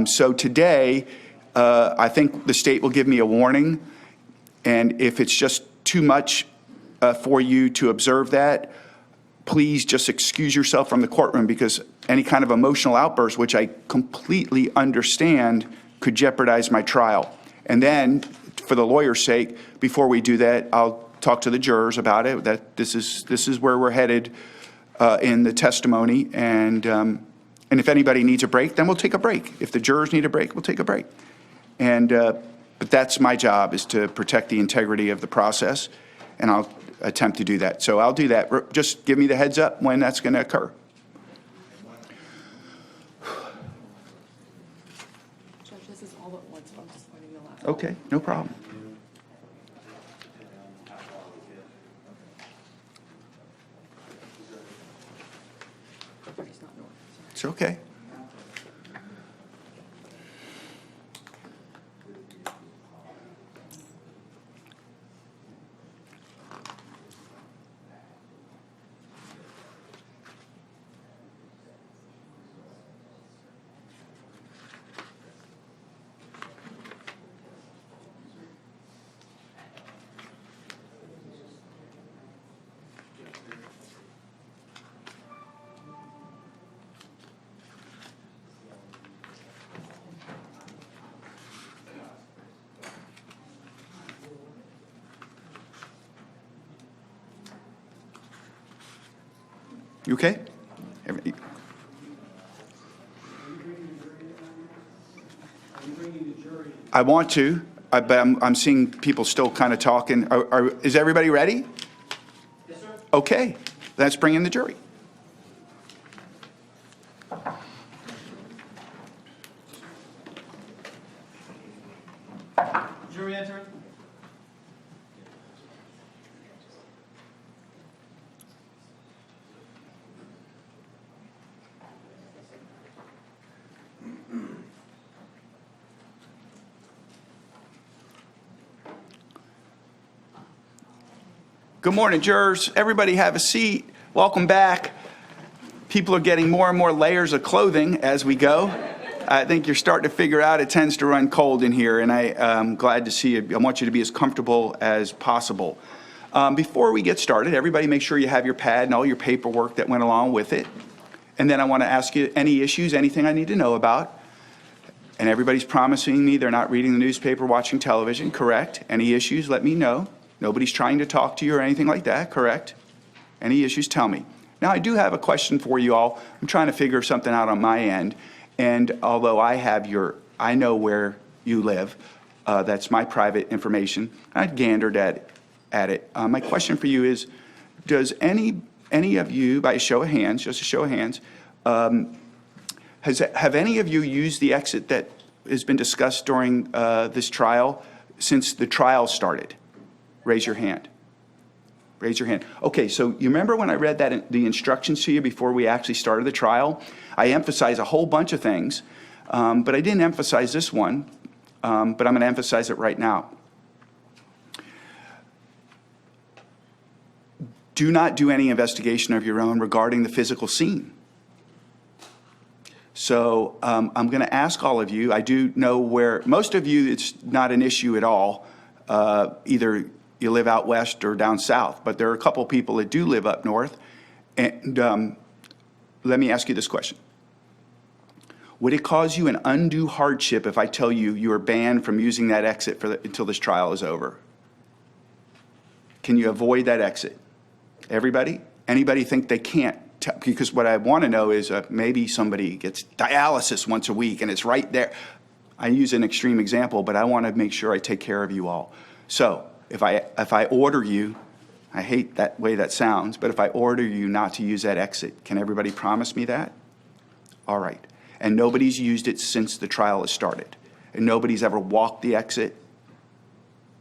So today, I think the state will give me a warning, and if it's just too much for you to observe that, please just excuse yourself from the courtroom, because any kind of emotional outburst, which I completely understand, could jeopardize my trial. And then, for the lawyer's sake, before we do that, I'll talk to the jurors about it, that this is where we're headed in the testimony, and if anybody needs a break, then we'll take a break. If the jurors need a break, we'll take a break. And but that's my job, is to protect the integrity of the process, and I'll attempt to do that. So I'll do that. Just give me the heads up when that's going to occur. Judge, this is all at once, so I'm just letting you laugh. Okay, no problem. It's not normal. It's okay. You okay? I want to, but I'm seeing people still kind of talking. Is everybody ready? Yes, sir. Okay, let's bring in the jury. Jury enter. Good morning, jurors. Everybody have a seat. Welcome back. People are getting more and more layers of clothing as we go. I think you're starting to figure out it tends to run cold in here, and I'm glad to see you. I want you to be as comfortable as possible. Before we get started, everybody make sure you have your pad and all your paperwork that went along with it. And then I want to ask you any issues, anything I need to know about. And everybody's promising me they're not reading the newspaper, watching television, correct? Any issues, let me know. Nobody's trying to talk to you or anything like that, correct? Any issues, tell me. Now, I do have a question for you all. I'm trying to figure something out on my end. And although I know where you live, that's my private information. I gathered at it. My question for you is, does any of you, by a show of hands, just a show of hands, have any of you used the exit that has been discussed during this trial since the trial started? Raise your hand. Raise your hand. Okay, so you remember when I read the instructions to you before we actually started the trial? I emphasized a whole bunch of things, but I didn't emphasize this one, but I'm going to emphasize it right now. Do not do any investigation of your own regarding the physical scene. So I'm going to ask all of you, I do know where, most of you, it's not an issue at all, either you live out west or down south, but there are a couple people that do live up north. And let me ask you this question. Would it cause you an undue hardship if I tell you you are banned from using that exit until this trial is over? Can you avoid that exit? Everybody? Anybody think they can't? Because what I want to know is maybe somebody gets dialysis once a week and it's right there. I use an extreme example, but I want to make sure I take care of you all. So if I order you, I hate that way that sounds, but if I order you not to use that exit, can everybody promise me that? All right. And nobody's used it since the trial has started. And nobody's ever walked the exit,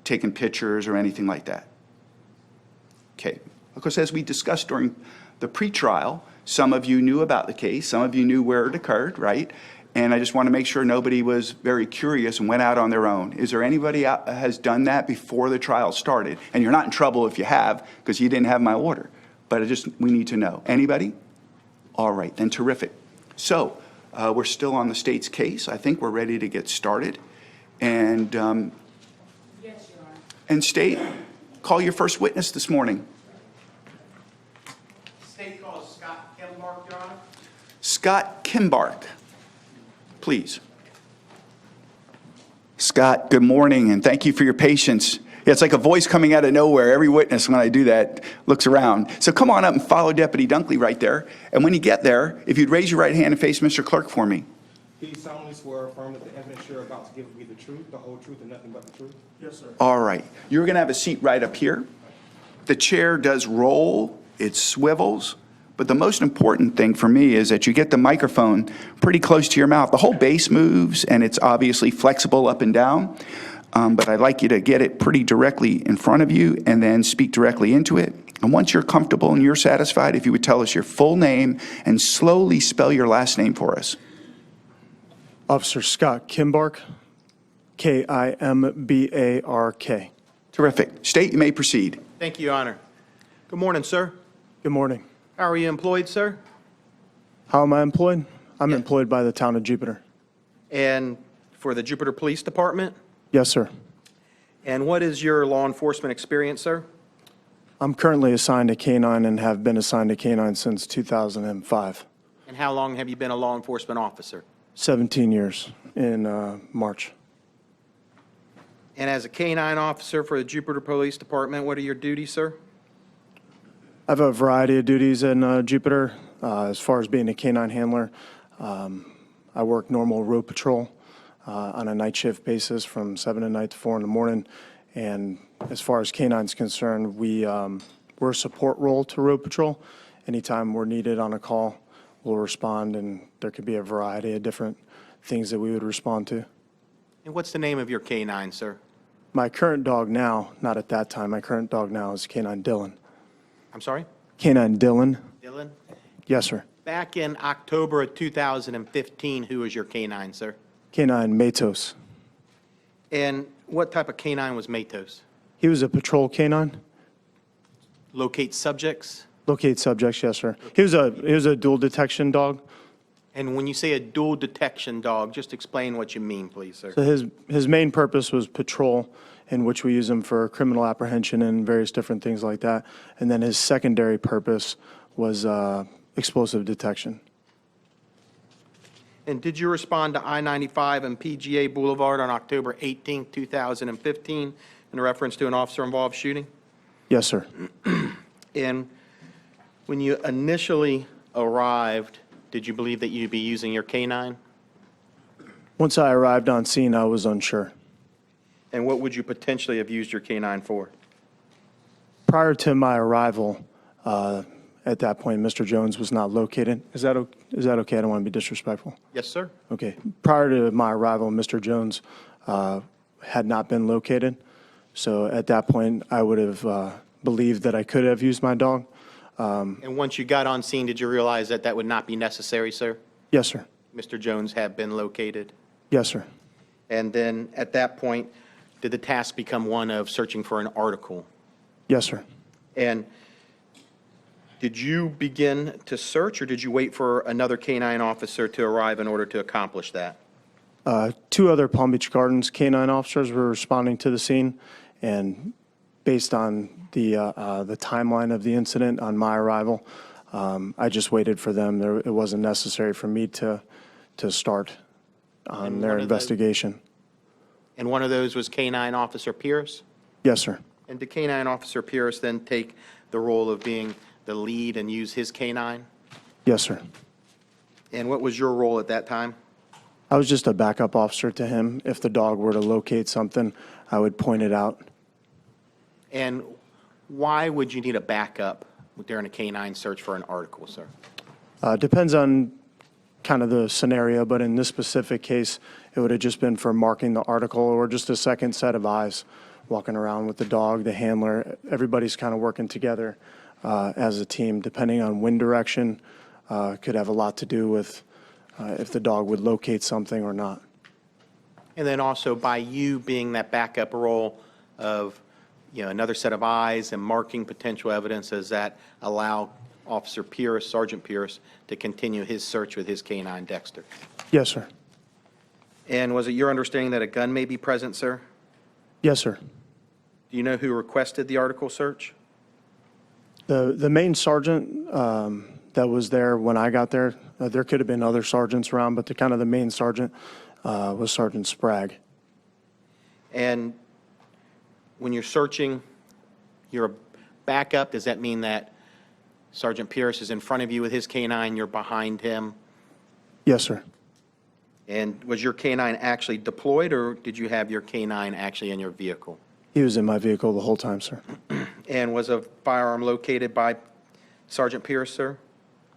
taken pictures or anything like that. Okay. Because as we discussed during the pretrial, some of you knew about the case, some of you knew where it occurred, right? And I just want to make sure nobody was very curious and went out on their own. Is there anybody out that has done that before the trial started? And you're not in trouble if you have, because you didn't have my order. But we need to know. Anybody? All right, then terrific. So We're still on the state's case. I think we're ready to get started. And, Yes, Your Honor. and State, call your first witness this morning. State calls Scott Kimbark, Your Honor. Scott Kimbark, please. Scott, good morning, and thank you for your patience. Yeah, it's like a voice coming out of nowhere. Every witness, when I do that, looks around. So come on up and follow Deputy Dunkley right there. And when you get there, if you'd raise your right hand and face Mr. Clerk for me. Do you solemnly swear or affirm that the evidence you're about to give will be the truth, the whole truth, and nothing but the truth? Yes, sir. All right. You're going to have a seat right up here. The chair does roll, it swivels, but the most important thing for me is that you get the microphone pretty close to your mouth. The whole base moves, and it's obviously flexible up and down, but I'd like you to get it pretty directly in front of you and then speak directly into it. And once you're comfortable and you're satisfied, if you would tell us your full name and slowly spell your last name for us. Officer Scott Kimbark, Kimbark. Terrific. State, you may proceed. Thank you, Your Honor. Good morning, sir. Good morning. How are you employed, sir? How am I employed? I'm Yes. employed by the town of Jupiter. And for the Jupiter Police Department? Yes, sir. And what is your law enforcement experience, sir? I'm currently assigned a K-9 and have been assigned a K-9 since 2005. And how long have you been a law enforcement officer? 17 years in March. And as a K-9 officer for the Jupiter Police Department, what are your duties, sir? I have a variety of duties in Jupiter. As far as being a K-9 handler, I work normal road patrol on a night shift basis from 7 at night to 4 in the morning. And as far as K-9's concerned, we're a support role to road patrol. Anytime we're needed on a call, we'll respond, and there could be a variety of different things that we would respond to. And what's the name of your K-9, sir? My current dog now, not at that time, my current dog now is K-9 Dylan. I'm sorry? K-9 Dylan? Dylan? Yes, sir. Back in October of 2015, who was your K-9, sir? K-9 Matos. And what type of K-9 was Matos? He was a patrol K-9. Locate subjects? Locate subjects, yes, sir. He was a dual detection dog. And when you say a dual detection dog, just explain what you mean, please, sir. So his main purpose was patrol, in which we use him for criminal apprehension and various different things like that. And then his secondary purpose was explosive detection. And did you respond to I-95 and PGA Boulevard on October 18, 2015, in reference to an officer-involved shooting? Yes, sir. And when you initially arrived, did you believe that you'd be using your K-9? Once I arrived on scene, I was unsure. And what would you potentially have used your K-9 for? Prior to my arrival, at that point, Mr. Jones was not located. Is that okay? I don't want to be disrespectful. Yes, sir. Okay. Prior to my arrival, Mr. Jones had not been located. So at that point, I would have believed that I could have used my dog. And once you got on scene, did you realize that that would not be necessary, sir? Yes, sir. Mr. Jones had been located. Yes, sir. And then at that point, did the task become one of searching for an article? Yes, sir. And did you begin to search, or did you wait for another K-9 officer to arrive in order to accomplish that? Two other Palm Beach Gardens K-9 officers were responding to the scene, and based on the timeline of the incident on my arrival, I just waited for them. It wasn't necessary for me to start on And their one of the- investigation. And one of those was K-9 Officer Pierce? Yes, sir. And did K-9 Officer Pierce then take the role of being the lead and use his K-9? Yes, sir. And what was your role at that time? I was just a backup officer to him. If the dog were to locate something, I would point it out. And why would you need a backup during a K-9 search for an article, sir? Depends on kind of the scenario, but in this specific case, it would have just been for marking the article or just a second set of eyes walking around with the dog, the handler. Everybody's kind of working together as a team, depending on wind direction. Could have a lot to do with if the dog would locate something or not. And then also by you being that backup role of, another set of eyes and marking potential evidence, does that allow Officer Pierce, Sergeant Pierce, to continue his search with his K-9 Dexter. Yes, sir. And was it your understanding that a gun may be present, sir? Yes, sir. Do you know who requested the article search? The main sergeant that was there when I got there, there could have been other sergeants around, but the main sergeant was Sergeant Sprague. And when you're searching, you're a backup. Does that mean that Sergeant Pierce is in front of you with his K-9, you're behind him? Yes, sir. And was your K-9 actually deployed, or did you have your K-9 actually in your vehicle? He was in my vehicle the whole time, sir. And was a firearm located by Sergeant Pierce, sir?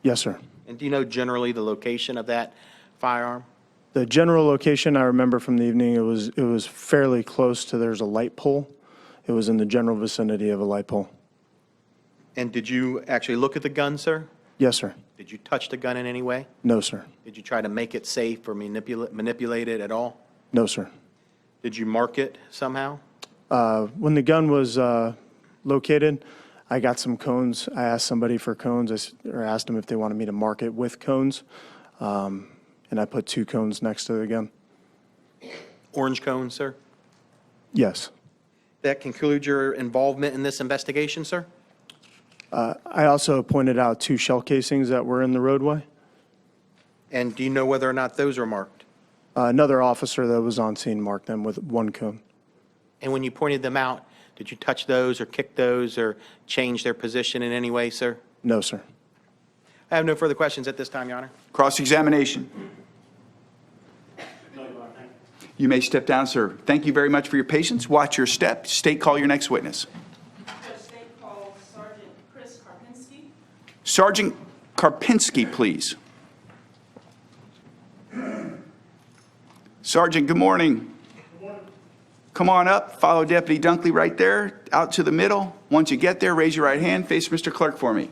Yes, sir. And do you know generally the location of that firearm? The general location I remember from the evening, it was fairly close to, there's a light pole. It was in the general vicinity of a light pole. And did you actually look at the gun, sir? Yes, sir. Did you touch the gun in any way? No, sir. Did you try to make it safe or manipulate it at all? No, sir. Did you mark it somehow? When the gun was located, I got some cones. I asked somebody for cones, or asked them if they wanted me to mark it with cones, and I put 2 cones next to the gun. Orange cone, sir? Yes. That concludes your involvement in this investigation, sir? I also pointed out 2 shell casings that were in the roadway. And do you know whether or not those are marked? Another officer that was on scene marked them with 1 cone. And when you pointed them out, did you touch those or kick those or change their position in any way, sir? No, sir. I have no further questions at this time, Your Honor. Cross-examination. You may step down, sir. Thank you very much for your patience. Watch your step. State, call your next witness. Judge State calls Sergeant Chris Karpinski. Sergeant Karpinski, please. Sergeant, good morning. Come on up, follow Deputy Dunkley right there, out to the middle. Once you get there, raise your right hand, face Mr. Clerk for me.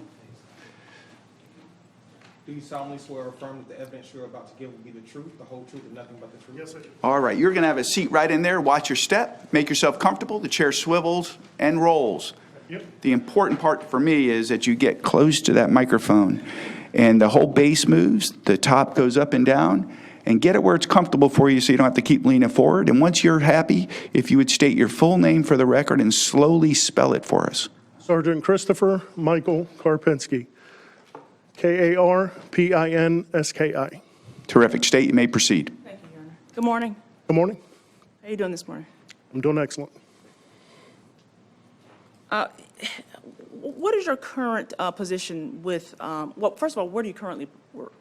Do you solemnly swear or affirm that the evidence you're about to give will be the truth, the whole truth, and nothing but the truth? Yes, I do. All right, you're going to have a seat right in there. Watch your step. Make yourself comfortable. The chair swivels and rolls. Yep. The important part for me is that you get close to that microphone and the whole base moves, the top goes up and down, and get it where it's comfortable for you so you don't have to keep leaning forward. And once you're happy, if you would state your full name for the record and slowly spell it for us. Sergeant Christopher Michael Karpinski, Karpinski. Terrific. State, you may proceed. Thank you, Your Honor. Good morning. Good morning. How you doing this morning? I'm doing excellent. What is your current position with, well, first of all, where do you currently work?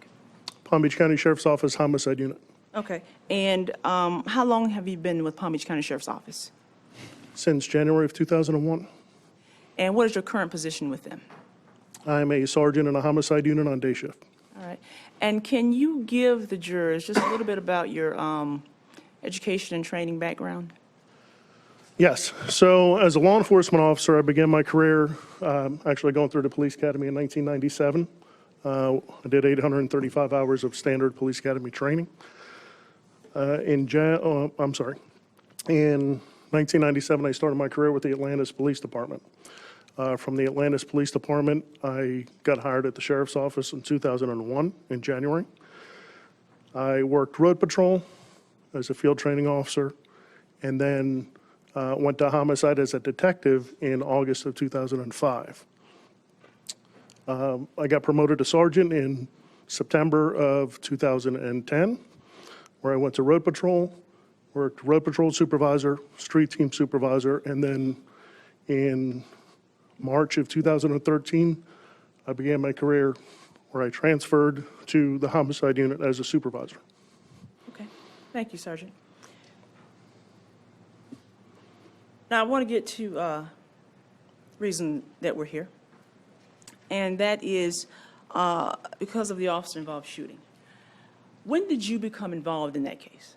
Palm Beach County Sheriff's Office Homicide Unit. Okay. And how long have you been with Palm Beach County Sheriff's Office? Since January of 2001. And what is your current position with them? I'm a sergeant in a homicide unit on day shift. All right. And can you give the jurors just a little bit about your education and training background? Yes. So as a law enforcement officer, I began my career actually going through the police academy in 1997. I did 835 hours of standard police academy training. In 1997, I started my career with the Atlantis Police Department. From the Atlantis Police Department, I got hired at the Sheriff's Office in 2001, in January. I worked road patrol as a field training officer, and then went to homicide as a detective in August of 2005. I got promoted to sergeant in September of 2010, where I went to road patrol, worked road patrol supervisor, street team supervisor, and then in March of 2013, I began my career where I transferred to the homicide unit as a supervisor. Okay. Thank you, Sergeant. Now, I want to get to reason that we're here, and that is because of the officer-involved shooting. When did you become involved in that case?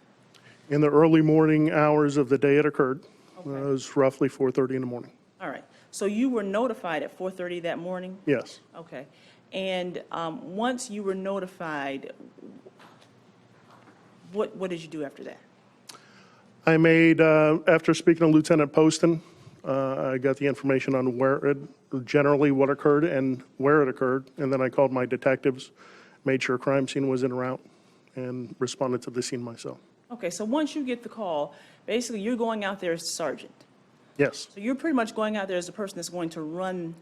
In the early morning hours of the day it occurred, Okay. it was roughly 4:30 in the morning. All right. So you were notified at 4:30 that morning? Yes. Okay. And once you were notified, what did you do after that? I made, after speaking to Lieutenant Poston, I got the information on generally what occurred and where it occurred, and then I called my detectives, made sure a crime scene was en route, and responded to the scene myself. Okay, so once you get the call, basically you're going out there as sergeant. Yes, So you're pretty much going out there as the person that's going to run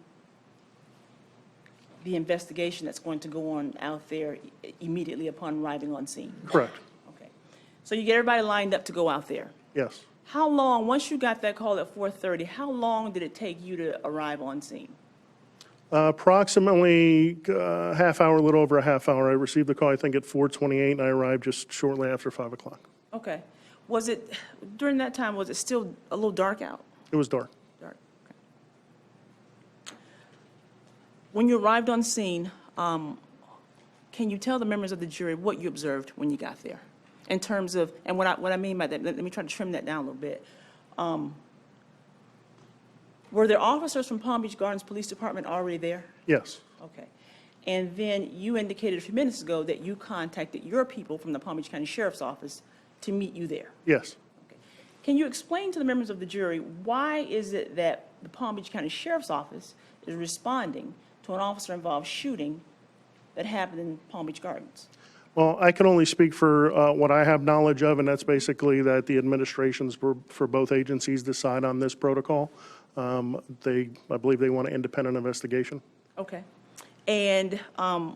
the investigation that's going to go on out there immediately upon arriving on scene. correct. Okay. So you get everybody lined up to go out there. Yes. How long, once you got that call at 4:30, how long did it take you to arrive on scene? Approximately half hour, a little over a half hour. I received the call, I think, at 4:28, and I arrived just shortly after 5 o'clock. Okay. Was it, during that time, was it still a little dark out? It was dark. Dark, okay. When you arrived on scene, can you tell the members of the jury what you observed when you got there? In terms of, and what I mean by that, let me try to trim that down a little bit. Were there officers from Palm Beach Gardens Police Department already there? Yes, Okay. And then you indicated a few minutes ago that you contacted your people from the Palm Beach County Sheriff's Office to meet you there. yes. Okay. Can you explain to the members of the jury why is it that the Palm Beach County Sheriff's Office is responding to an officer-involved shooting that happened in Palm Beach Gardens? Well, I can only speak for what I have knowledge of, and that's basically that the administrations for both agencies decide on this protocol. I believe they want an independent investigation. Okay. And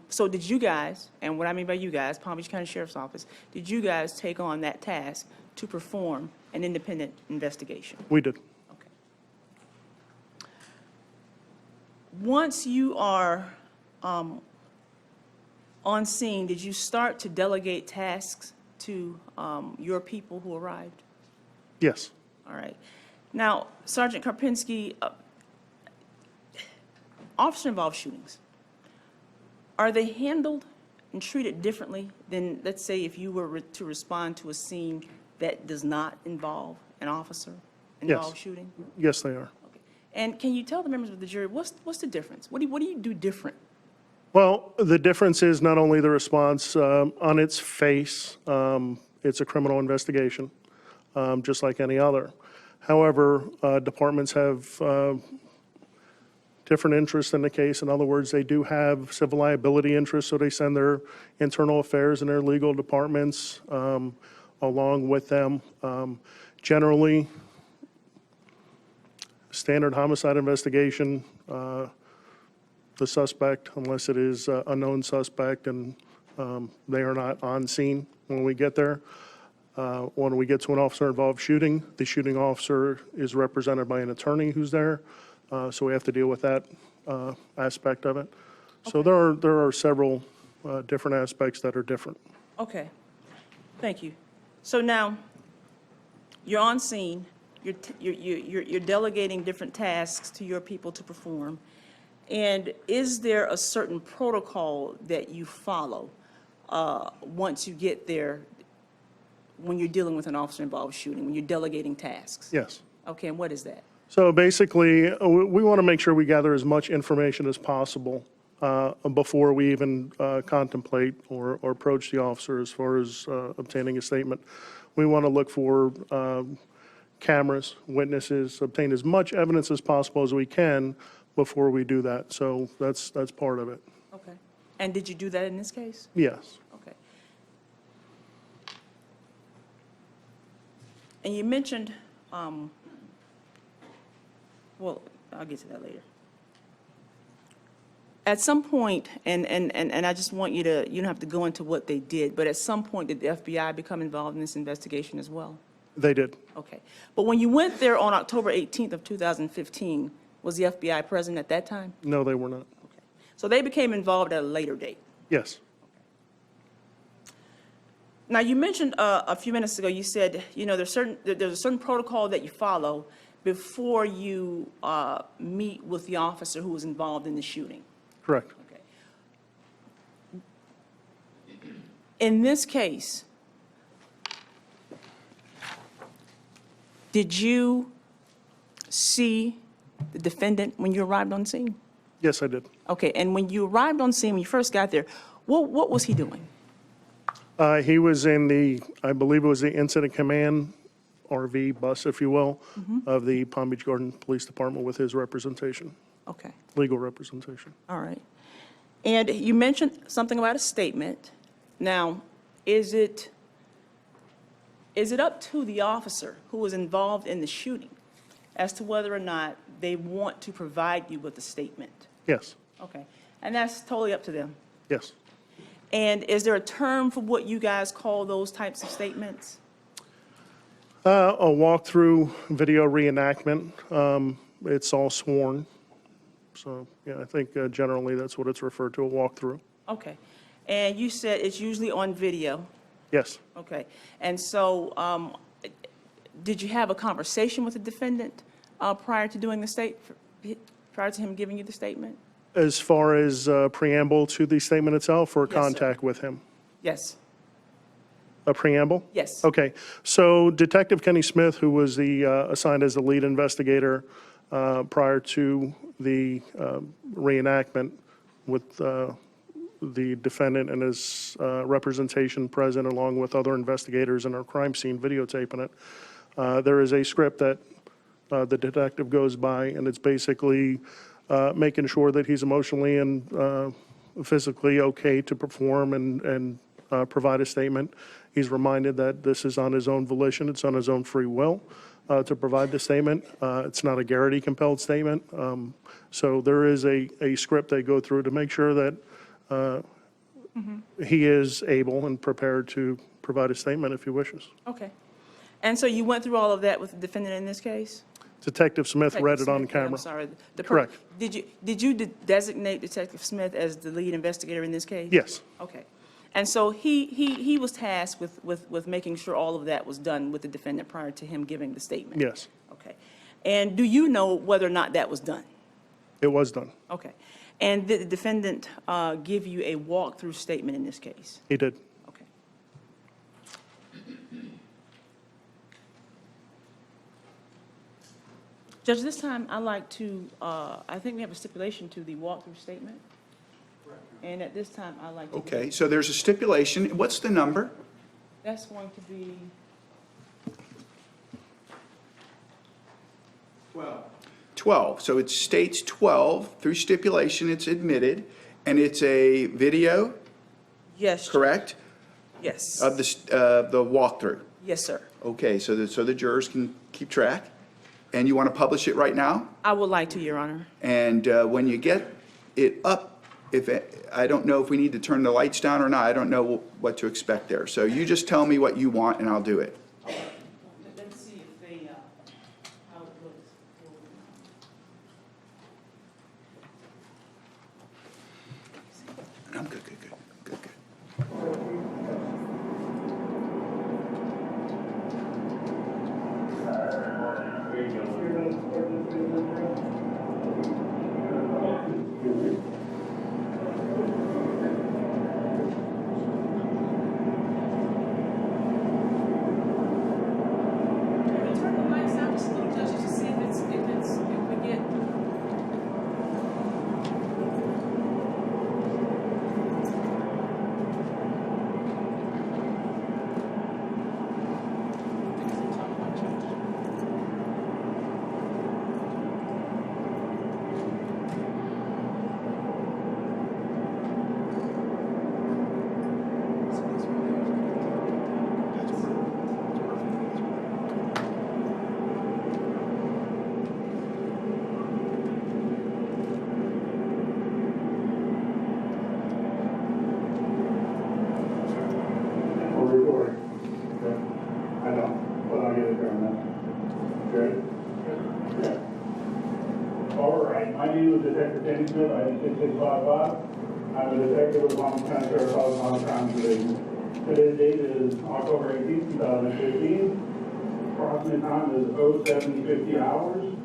so did you guys, and what I mean by you guys, Palm Beach County Sheriff's Office, did you guys take on that task to perform an independent investigation? We did. Okay. Once you are on scene, did you start to delegate tasks to your people who arrived? Yes, All right. Now, Sergeant Karpinski, officer-involved shootings, are they handled and treated differently than, let's say, if you were to respond to a scene that does not involve an officer-involved shooting? yes, they are. Okay. And can you tell the members of the jury, what's the difference? What do you do different? Well, the difference is not only the response on its face, it's a criminal investigation, just like any other. However, departments have different interests in the case. In other words, they do have civil liability interests, so they send their internal affairs and their legal departments along with them. Generally, standard homicide investigation, the suspect, unless it is a known suspect and they are not on scene when we get there. When we get to an officer-involved shooting, the shooting officer is represented by an attorney who's there, so we have to deal with that aspect of it. So there are several different aspects that are different. Okay. Thank you. So now, you're on scene, you're delegating different tasks to your people to perform. And is there a certain protocol that you follow once you get there when you're dealing with an officer-involved shooting, when you're delegating tasks? Yes. Okay, and what is that? So basically, we want to make sure we gather as much information as possible before we even contemplate or approach the officer as far as obtaining a statement. We want to look for cameras, witnesses, obtain as much evidence as possible as we can before we do that. So that's part of it. Okay. And did you do that in this case? Yes. Okay. And you mentioned, well, I'll get to that later. At some point, and I just want you to, you don't have to go into what they did, but at some point, did the FBI become involved in this investigation as well? They did. Okay. But when you went there on October 18th of 2015, was the FBI present at that time? No, they were not. Okay. So they became involved at a later date. Yes. Now, you mentioned a few minutes ago, you said, you know, there's a certain protocol that you follow before you meet with the officer who was involved in the shooting. Correct. Okay. In this case, did you see the defendant when you arrived on scene? Yes, I did. Okay, and when you arrived on scene, when you first got there, what was he doing? He was in the, I believe it was the incident command RV bus, if you will, of the Palm Beach Garden Police Department with his representation, Okay, legal representation. all right. And you mentioned something about a statement. Now, is it up to the officer who was involved in the shooting as to whether or not they want to provide you with a statement? Yes, Okay, and that's totally up to them. yes. And is there a term for what you guys call those types of statements? A walkthrough video reenactment, it's all sworn. So, yeah, I think generally that's what it's referred to, a walkthrough. Okay, and you said it's usually on video. Yes, Okay, and so, did you have a conversation with the defendant prior to doing the prior to him giving you the statement? as far as preamble to the statement itself or Yes, sir. contact with him? Yes, A preamble? yes. Okay, so Detective Kenny Smith, who was the, assigned as the lead investigator prior to the reenactment with the defendant and his representation present along with other investigators in our crime scene videotaping it, there is a script that the detective goes by, and it's basically making sure that he's emotionally and physically okay to perform and provide a statement. He's reminded that this is on his own volition, it's on his own free will to provide the statement. It's not a Garrity-compelled statement. So there is a script they go through to make sure that he is able and prepared to provide a statement if he wishes. Okay. And so you went through all of that with the defendant in this case? Detective Smith read it on Detective Smith, camera. I'm sorry. Correct. Did you designate Detective Smith as the lead investigator in this case? Yes, Okay. And so he was tasked with making sure all of that was done with the defendant prior to him giving the statement? yes, Okay. And do you know whether or not that was done? it was done. Okay. And did the defendant give you a walkthrough statement in this case? He did. Okay. Judge, this time I'd like to, I think we have a stipulation to the walkthrough statement. And at this time, I'd like to. Okay, so there's a stipulation. What's the number? That's going to be, 12. So it states 12. Through stipulation, it's admitted, and it's a video, yes. correct, Yes. of the walkthrough. Yes, sir. Okay, so the jurors can keep track. And you want to publish it right now? I would like to, Your Honor. And when you get it up, I don't know if we need to turn the lights down or not. I don't know what to expect there. So you just tell me what you want, and I'll do it. Let's see if they, how it looks. I'm good, good, good, good, good. Can we turn the lights down just a little, Judge, to see if we get. We're recording. Okay. I know, but I'll get it there now. Good? Yeah. All right, my name is Detective Kenny Smith, I am 6655. I'm a detective with Palm Beach County Sheriff's Office Law&Crime Division. Today's date is October 18th, 2015. Approximate time is 07:50 hours.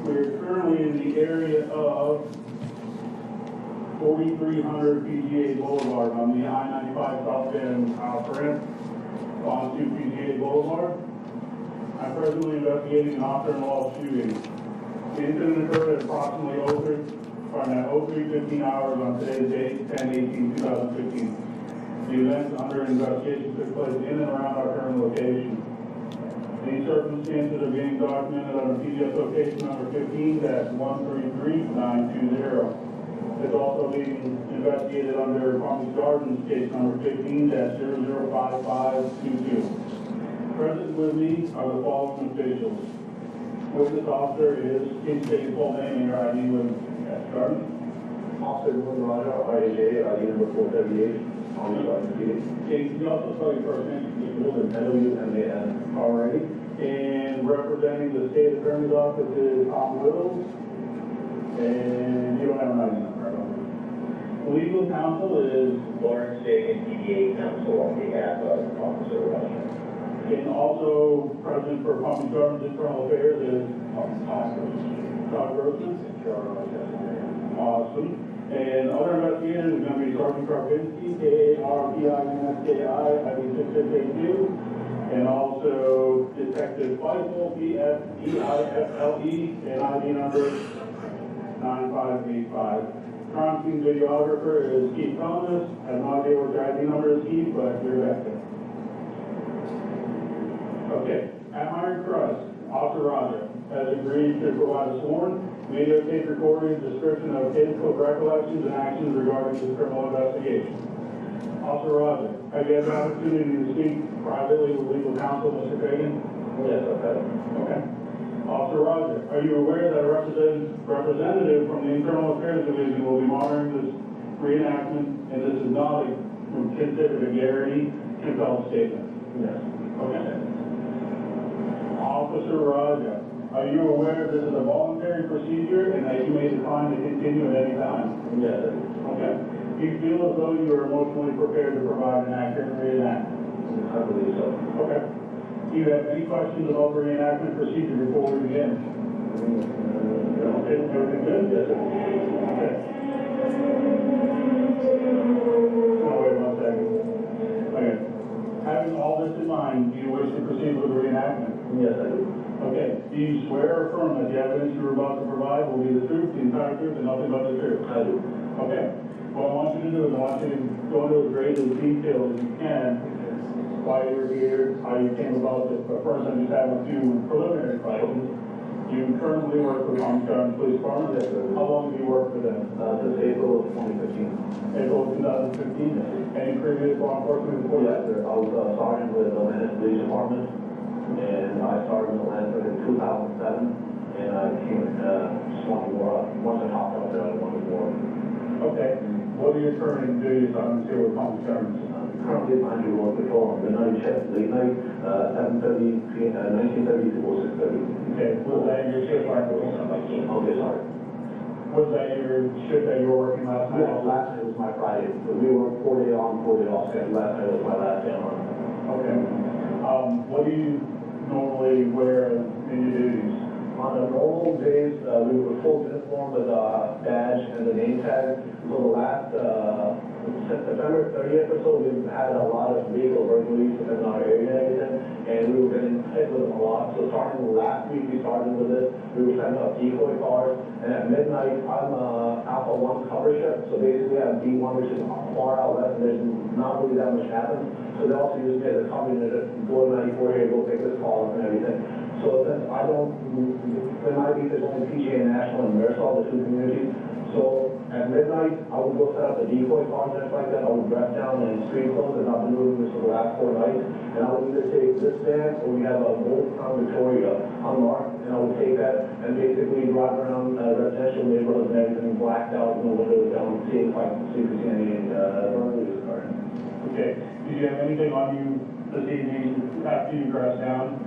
We're currently in the area of 4300 PGA Boulevard on the I-95 southbound Alpharetta on to PGA Boulevard. I'm presently investigating an officer-involved shooting. The incident occurred at approximately 03:15 hours on today's date, 10/18/2015. The event under investigation took place in and around our current location. These circumstances are being documented under PDFO case number 15-133920. It's also being investigated under Palm Gardens case number 15-005522. Present with me are the following officials. Witness officer is, please state your full name and your ID with Garden. Officer Nouman, RAJ, ID number 438, homicide proceeding. Can you also spell your first name? Nouman, N-O-U-M-A-N. Alrighty. And representing the state attorney's office is Tom Wills. And you don't have an ID number, I don't think. Legal counsel is, Law&Crime, DBA counsel on behalf of Officer Rush. and also present for Palm Gardens Internal Affairs is Todd Grossman. Awesome. And other investigators are going to be Sergeant Karpinski, K-A-R-P-I-N-S-K-I, ID 6682. And also Detective Feifel, P-F-E-I-F-L-E, and ID number 9585. Crime scene videographer is Keith Thomas. I have no idea what your ID number is, Keith, but you're back there. Okay, at my request, Officer Roger has agreed to provide a sworn videotape recording description of his recollections and actions regarding this criminal investigation. Officer Roger, have you had the opportunity to speak privately with legal counsel, Mr. Fagan? Yes, okay. Okay. Officer Roger, are you aware that a representative from the Internal Affairs Division will be monitoring this reenactment, and this is not considered a guarantee compelled statement? Yes. Okay. Officer Raja, are you aware this is a voluntary procedure and that you may decline to continue at any time? Yes. Okay. Do you feel as though you are emotionally prepared to provide an accurate reenactment? I believe so. Okay. Do you have any questions about the reenactment procedure before we begin? Okay, everything good? Yes, sir. Okay. No, wait 1 second. Okay. Having all this in mind, do you wish to proceed with the reenactment? Yes, I do. Okay. Do you swear or affirm that the evidence you're about to provide will be the truth, the entire truth, and nothing but the truth? I do. Okay. What I want you to do is I want you to go into as great as detail as you can, why you're here, how you came about this. But first, I just have a few preliminary questions. You currently work with Palm Gardens Police Department? Yes, sir. How long have you worked for them? Since April of 2015. April of 2015? Any previous law enforcement before Yes, that? sir. I was a sergeant with the Atlanta Police Department, and I started in Atlanta in 2007, and I became just wanted more. Once I talked out there, I wanted more. Okay. What are your current duties on here with Palm Gardens? Currently, I'm doing road patrol on the night shift, late night, 7:30 p.m., 19:30 to 6:30. Okay. Was that your shift like? Okay, sorry. Was that your shift that you were working last night? Yeah, last night was my Friday. So we were 4 day on, 4 day off schedule. Last night was my last day on. Okay. What do you normally wear in your duties? On the normal days, we were full uniform with a badge and the name tag. So the last, since September 30th or so, we've had a lot of vehicle burglaries in our area and everything, and we were getting hit with them a lot. So starting last week, we started with this. We were sending out decoy cars, and at midnight, I'm Alpha 1 cover ship. So basically, I have B1, which is far out west, and there's not really that much happens. So they also use me as a cover unit to go to 94 here, go pick this call up and everything. So since I don't, in my beat, there's only PGA National and Marisol, the two communities. So at midnight, I would go set up the decoy cars and stuff like that. I would dress down in street clothes, and I've been doing this for the last 4 nights. And I would either take this van, or we have a Old Town Victoria unmarked, and I would take that and basically drive around residential neighborhoods and everything, blacked out, no windows down, seeing if I see any burglaries occurring. Okay. Did you have anything on you this evening after you dressed down?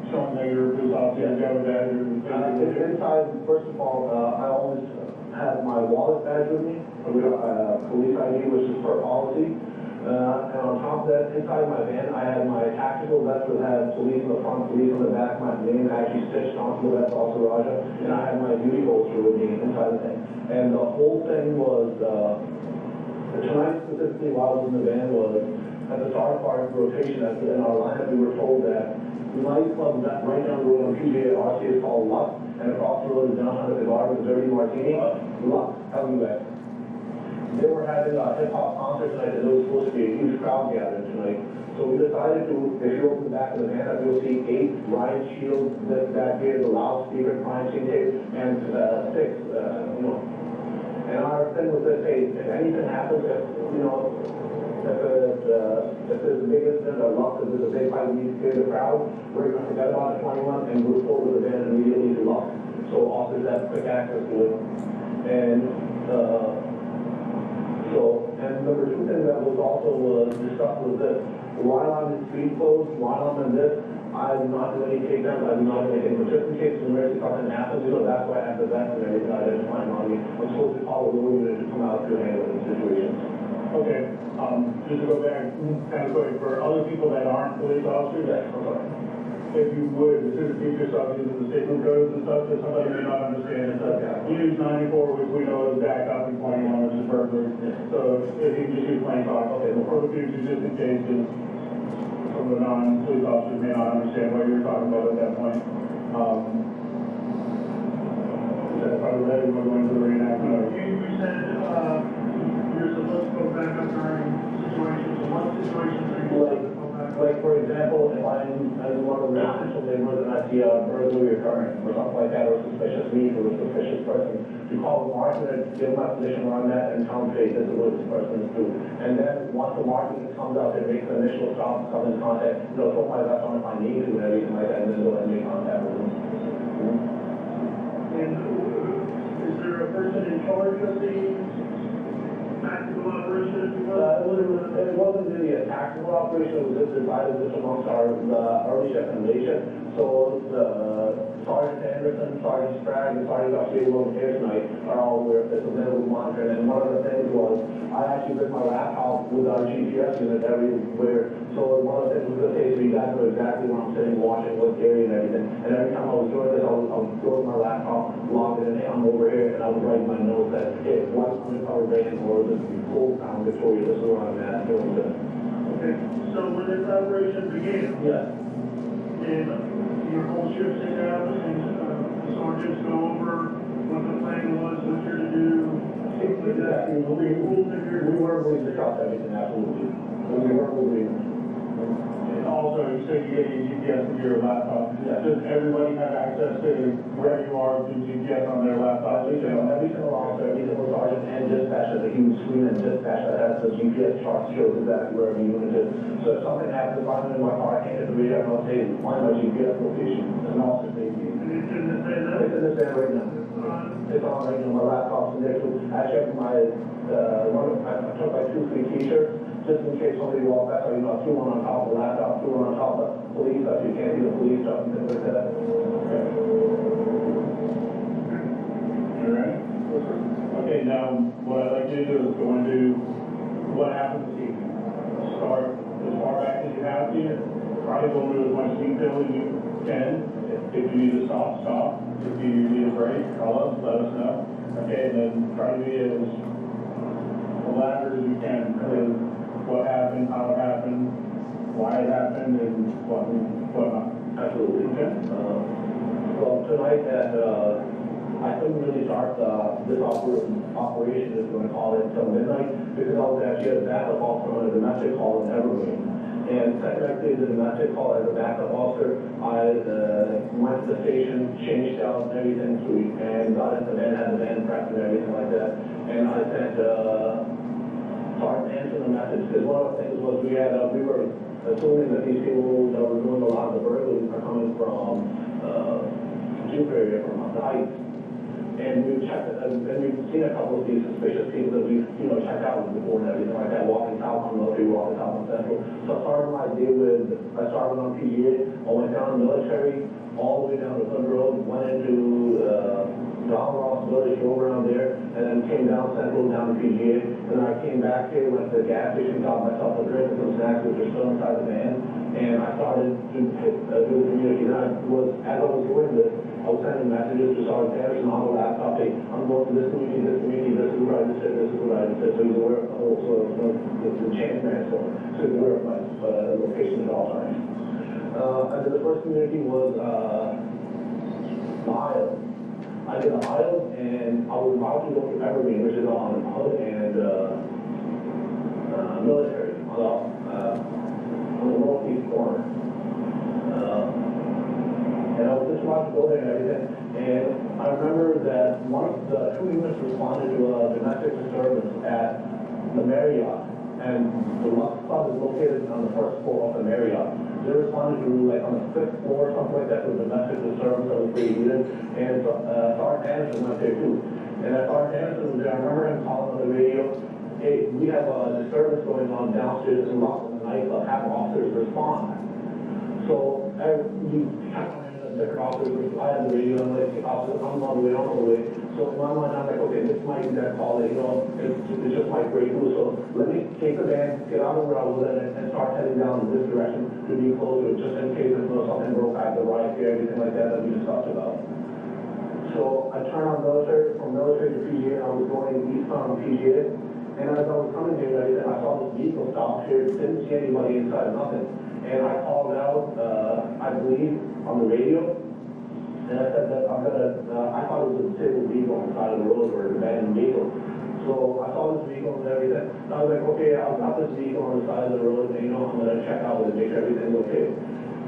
Showing that you're a police officer, you have that, Inside, first of all, I always have my wallet badge with me, police ID, which is per policy. And on top of that, inside my van, I had my tactical vest that had police in the front, police in the back, my name actually stitched onto the vest, also Raja, and I had my duty holster with me inside the thing. And the whole thing was, tonight specifically while I was in the van was, at the start of our rotation in our lineup, we were told that the nightclub right down the road on PGA RC is called Luck, and across the road is down at the bar with Dirty Martini. Luck, LUX. They were having a hip-hop concert tonight, and there was supposed to be a huge crowd gathering tonight. So we decided to, if you open the back of the van, you'll see 8 riot shields that here, the loudspeaker, crime scene tape, and 6, And our thing was this, hey, if anything happens, if there's a big incident or loss, if there's a big fight, we need to clear the crowd, we're going to forget about the 21 and move forward with the van immediately to loss. So officers have quick access to it. And and number 2 thing that was also discussed was this, while I'm in street clothes, while I'm in this, I do not do any takedowns, I do not do anything, but just in case an emergency something happens, that's why I have the vest and everything, I didn't find on me. I'm supposed to call a little unit to come out to handle the situation. Okay, just to go back kind of quick, for other people that aren't police officers, Yes, I'm sorry. if you would, distribute yourself using the signal codes and stuff, that somebody may not understand. You use 94, which we know is backup, and 21, which is burglary. So if you just use plain talk, okay, for the future, just in case, some of the non-police officers may not understand what you're talking about at that point. That's probably ready, we're going to the reenactment. You said, you're supposed to go back up during situations, what situations are you supposed to go back? Like, for example, if I'm in one of the residential neighborhoods and I see a burglary occurring, or something like that, or a suspicious lead, or a suspicious person, you call the marshal, give my position where I'm at, and tell them, hey, this is what this person is doing. And then, once the marshal comes out and makes an initial stop, come in contact, throw my vest on if I need to, and everything like that, and then go ahead and make contact with them. And is there a person in charge of the tactical operation, if you will? It wasn't really a tactical operation, it was just divided just amongst our early shift and late shift. So Sergeant Anderson, Sergeant Sprague, and Sergeant Garcia were here tonight are all aware of this, and then we monitored. And one of the things was, I actually bring my laptop with our GPS unit everywhere. So one of the things was to say, so you guys know exactly where I'm sitting, watching, what area and everything. And every time I was doing this, I would go to my laptop, log in, and hey, I'm over here, and I would write my notes that, hey, what's undercover van, or this full town Victoria, this is where I'm at, doing this. Okay, so when this operation began, Yes. and your whole shift sit down, and the sergeants go over what the plan was, what you're to do, Exactly. We were able to discuss everything, absolutely. We were able to. And also, you said you get your GPS with your laptop. Yeah. Does everybody have access to where you are through GPS on their laptop? Every single officer, every single sergeant and dispatcher, the huge screen and dispatch that has the GPS chart shows exactly where every unit is. So if something happens, if I'm in my car, I can't get the radio, I'm going to say, find my GPS location. It's an officer safety. and it's in the same, It's in the stand right now. It's on right now, my laptop's in there too. I checked my, I took like 2, 3 t-shirts, just in case somebody walked back, so I threw one on top of the laptop, threw one on top of the police, so you can't see the police truck and things like that. All right. Okay, now, what I'd like you to do is go into what happened this evening. Start as far back as you have here. Try to go into as much detail as you can. If you need to stop, stop. If you need a break, call us, let us know. Okay, and then try to be as elaborate as you can. What happened, how it happened, why it happened, and whatnot. Absolutely. Okay? Well, tonight at, I couldn't really start this operation, if we're going to call it, until midnight, because I was actually at a backup call from a domestic call in Evergreen. And technically, the domestic call as a backup officer, I went to the station, changed out everything, and got into the van, had the van prepped and everything like that. And I sent Sergeant Anderson a message, because one of the things was we were assuming that these people that were doing a lot of the burglaries are coming from Jupiter area, from the Heights. And we've checked, and we've seen a couple of these suspicious people that we've, checked out with before and everything like that, walking south on Military, walking south on Central. So I started my day I started on PGA, I went down Military, all the way down to Hood Road, went into Don Ross Village, drove around there, and then came down Central, down to PGA. And then I came back here, went to the gas station, got myself a drink and some snacks, which are still inside the van. And I started to do the community. And as I was doing this, I was sending messages to Sergeant Anderson on the laptop, hey, I'm going to this community, this is where I just said, this is what I just said. So he's aware of the whole sort of the chance man, so he's aware of my location at all times. And then the first community was Isle. I did Isle, and I was about to go to Evergreen, which is on Hood and Military, on the go there and everything. And I remember that one of the 2 units responded to a domestic disturbance at the Marriott. And the Lux Club is located on the first floor of the Marriott. They responded to like on the 5th floor or something like that to a domestic disturbance that was pretty heated. And Sergeant Anderson went there too. And as Sergeant Anderson was there, I remember him calling on the radio, hey, we have a disturbance going on downstairs in Lux in the nightclub, have officers respond. So we kept on different officers, I had the radio, and like, officers, I'm on the way, on the way. So in my mind, I'm like, okay, this might be that call, that, you know, it's just might break loose. So let me take the van, get out of where I was at, and start heading down in this direction to be closer, just in case there's something broke out, the riot here, everything like that we just talked about. So I turned on from military to PGA, and I was going eastbound on PGA. And as I was coming here, I saw this vehicle stop here, didn't see anybody inside, nothing. And I called out, I believe, on the radio, and I said that I thought it was a disabled vehicle on the side of the road or an abandoned vehicle. So I saw this vehicle and everything. And I was like, okay, I've got this vehicle on the side of the road, and, you know, I'm going to check out and make sure everything's okay.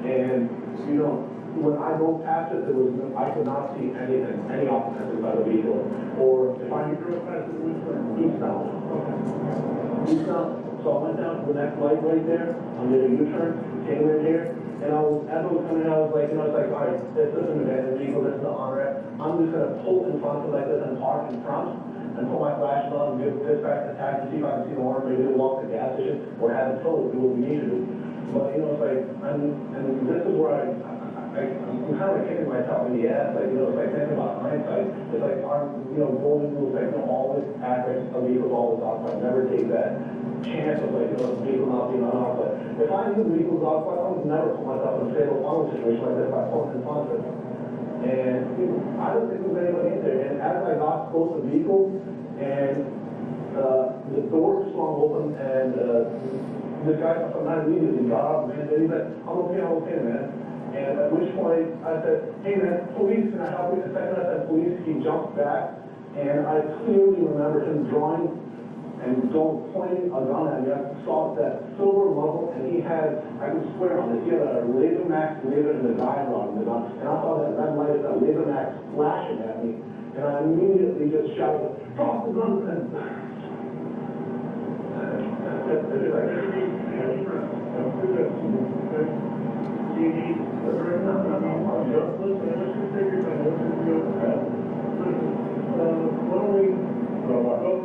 And, you know, when I drove past it, I could not see anything, any occupants inside the vehicle. Or if I drove past it, eastbound. Eastbound. So I went down to the next light right there, I did a U-turn, came in here, and as I was coming in, I was like, you know, it's like, all right, this is an abandoned vehicle, this is the on-ramp. I'm just gonna pull in front of like this and park in front, and put my flashlight on, and give dispatch a tag to see if I can see the horn, maybe they'll walk to the gas station, or have it towed, do what we need to do. But, you know, it's like, and this is where I'm kind of like kicking myself in the ass, like, you know, it's like thinking about hindsight. It's like, you know, golden rules, like, you know, always act like a vehicle always occupied, never take that chance of, like, you know, the vehicle not being unoccupied. If I knew the vehicle was occupied, I would never put myself in a fatal final situation like this by pulling in front of it. And, you know, I don't think there was anybody in there. And as I got close to the vehicle, and the door swung open, and this guy from that immediately got up, man, and he's like, I'm okay, man. And at which point I said, hey man, police, can I help you? The second I said police, he jumped back, and I clearly remember him drawing and pointing a gun at me. I saw that silver muzzle, and he had, I can swear on this, he had a laser max laser in the dial on the gun, and I saw that red light, that laser max flashing at me, and I immediately just shouted, drop the gun, and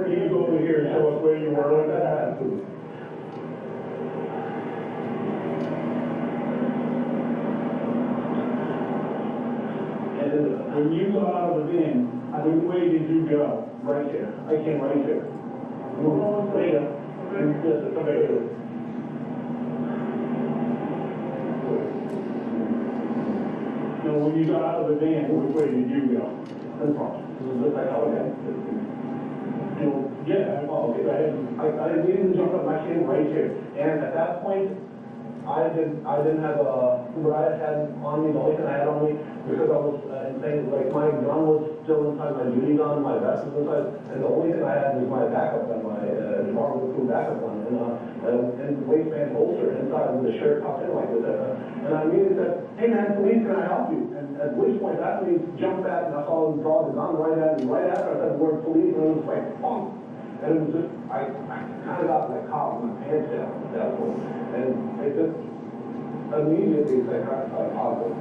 You go over here and show us where you were. And when you got out of the van, which way did you go? right here, I came right here. Right here. Yes, come right here. No, when you got out of the van, which way did you go? In front. This is just like how it is. Yeah. Oh, okay, go ahead. I immediately jumped up, I came right here. And at that point, I didn't have what I had on me, the only thing I had on me, because I was insane, like my gun was still inside, my duty gun, my vest was inside, and the only thing I had was my backup gun, my Department of Food backup gun, and waistband holster inside with the shirt tucked in like this. And I immediately said, hey man, police, can I help you? And at which point, that's when he jumped back, and I saw him draw the gun right at me, right after I said the word police, and it was like, bonk. And it was just, I kind of got like caught with my pants down at that point. And it just immediately said, I caught it.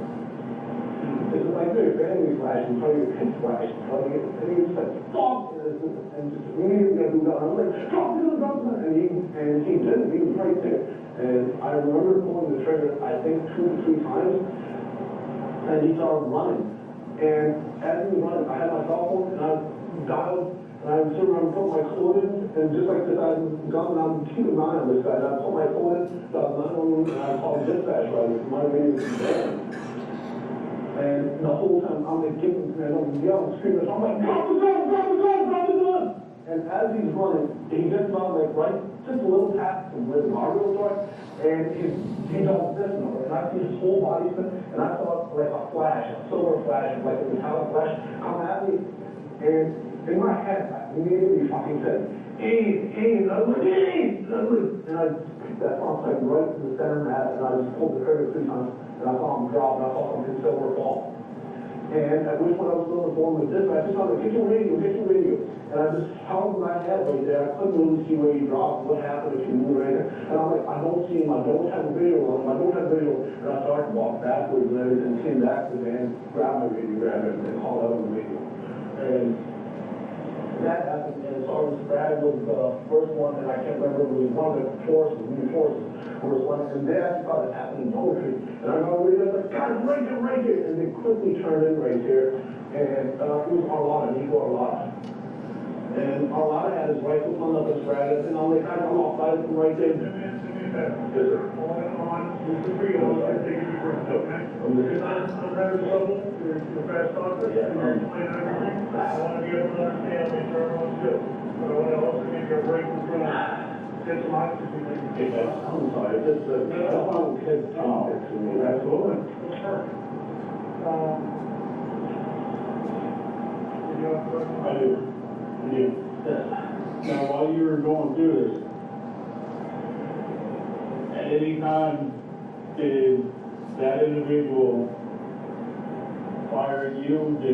It's like very family flash, and tell you a pitch flash, and he just said, stop! And just immediately I moved on. I was like, stop, and he didn't, he was right there. And I remember pulling the trigger, I think 2 to 3 times, and he started running. And as he was running, I had my cell phone, and I dialed. And I still remember putting my code in, and just like this, I got, and I'm keeping an eye on this guy, and I put my code in, dialed 911, and I called dispatch right away, my name is Dan. And the whole time, I'm like, giving, and I'm yelling, screaming, I'm like, drop the gun, drop the gun, drop the gun! And as he's running, he just found like right, just a little past from where the guardrails are, and he does this number, and I see his whole body spin, and I saw like a flash, a silver flash, like a metallic flash, come at me, and in my head, I immediately fucking said, hey, Douglas, and I picked that front side right to the center mat, and I just pulled the trigger 3 times, and I saw him drop, and I saw something silver fall. And at which point I was still informed with this, I just thought, get your radio. And I just held my head right there. I couldn't really see where he dropped, what happened, if he moved right there. And I'm like, I don't see him, I don't have a video on him, I don't have video. And I started to walk backwards and everything, came back to the van, grabbed my radio, and called out on the radio. And that happened, and Sergeant Bragg was the first one, and I can't remember, it was one of the new forces, who was one, and they actually thought it happened in poetry. And I remember we were like, guys, right here, and they quickly turned in right here, and it was Arlotta, Nico Arlotta. And Arlotta had his rifle pulled up his Bragg, and I'm like, I'm off by from right there. Yes, sir. This is for you, I'll take you for a okay? I'm having trouble, you're fast talker, Yeah. you're explaining everything. I want to be able to understand, make sure everyone's good. But I want to also give you a break from trying to get some oxygen. I'm sorry, just, that's why we can't talk to me, that's all. I do. Now, while you were going through this, at any time did that individual fire at you? Do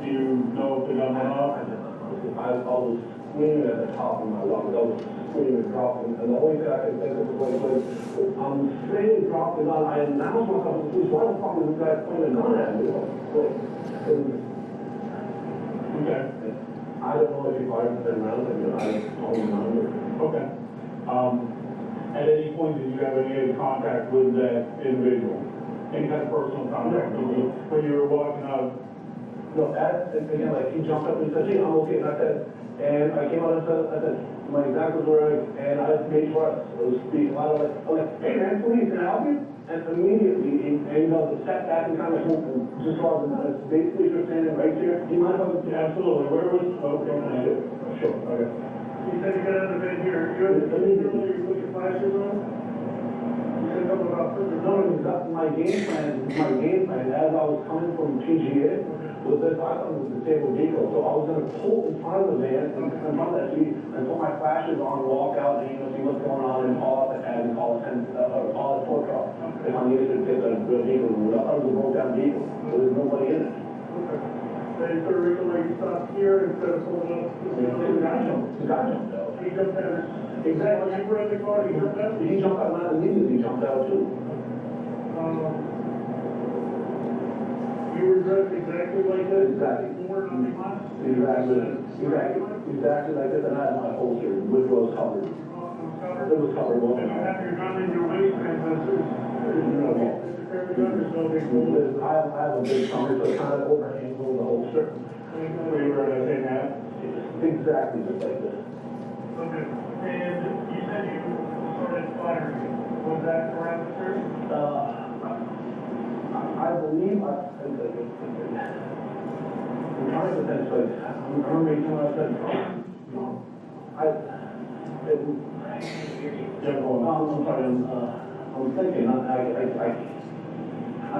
you know if the gun went off? I was screaming at the top of my lungs. I was screaming, dropping, and the only thing I could think of was I'm saying drop the gun. I announced myself to the police. Why the fuck is this guy pointing a gun at me? Okay. I don't know if he fired the 10 rounds. I don't remember. Okay. At any point, did you have any contact with that individual? Any kind of personal contact with you when you were walking out? No, again, like, he jumped up and he said, hey, I'm okay, and I said, and I came out and said, my exact words were, and I made sure I was speaking loud, I'm like, hey man, please, can I help you? And immediately, he does a step back and kind of moved, and just saw the minutes, basically, you're standing right here, do you mind if I was? Absolutely, where was, okay, Sure, okay. You said you got out of bed here, you put your flashers on? You said something about putting No, that's my game plan, as I was coming from PGA, was that I thought it was a disabled vehicle, so I was gonna pull in front of the van, in front of that seat, and put my flashes on, walk out, and, see what's going on, and call it, and call it tow truck, if I needed to get the vehicle, I thought it was a broke down vehicle, there's nobody in it. Then you sort of reason why you stopped here instead of pulling up. The guy jumped out. He jumped out. Exactly. When you were in the car, he jumped out? He jumped out, not immediately, he jumped out too. You were dressed exactly like this? Exactly. Before, nothing much? Exactly like this, and I had my holster, which was covered. It was covered. And you have your gun in your waistband, that's it. I have a big stomach, so it kind of overhangs over the holster. were you wearing that same hat? Exactly just like this. Okay, and you said you started firing. Was that around the church? I believe I'm trying to think, like, I'm remembering when I said, I'm sorry, I'm thinking, I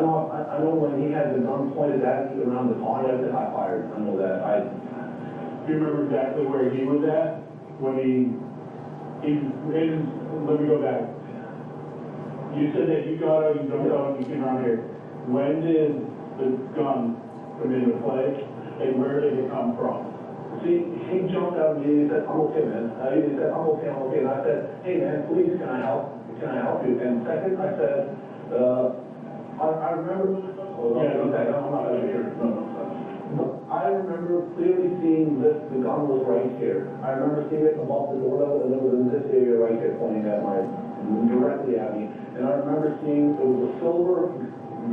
know when he had the gun pointed at me around the corner, I fired, I know that, Do you remember exactly where he was at when let me go back. You said that you got out, you jumped out, and you came around here. When did the gun come into play, and where did it come from? See, he jumped out and he said, I'm okay, man. He said, I'm okay. And I said, hey, man, please, can I help you? And second, I said, I remember, I'm not sure. No. I remember clearly seeing this, the gun was right here. I remember seeing it above the door level, and it was in this area right here, pointing directly at me. And I remember seeing, it was a silver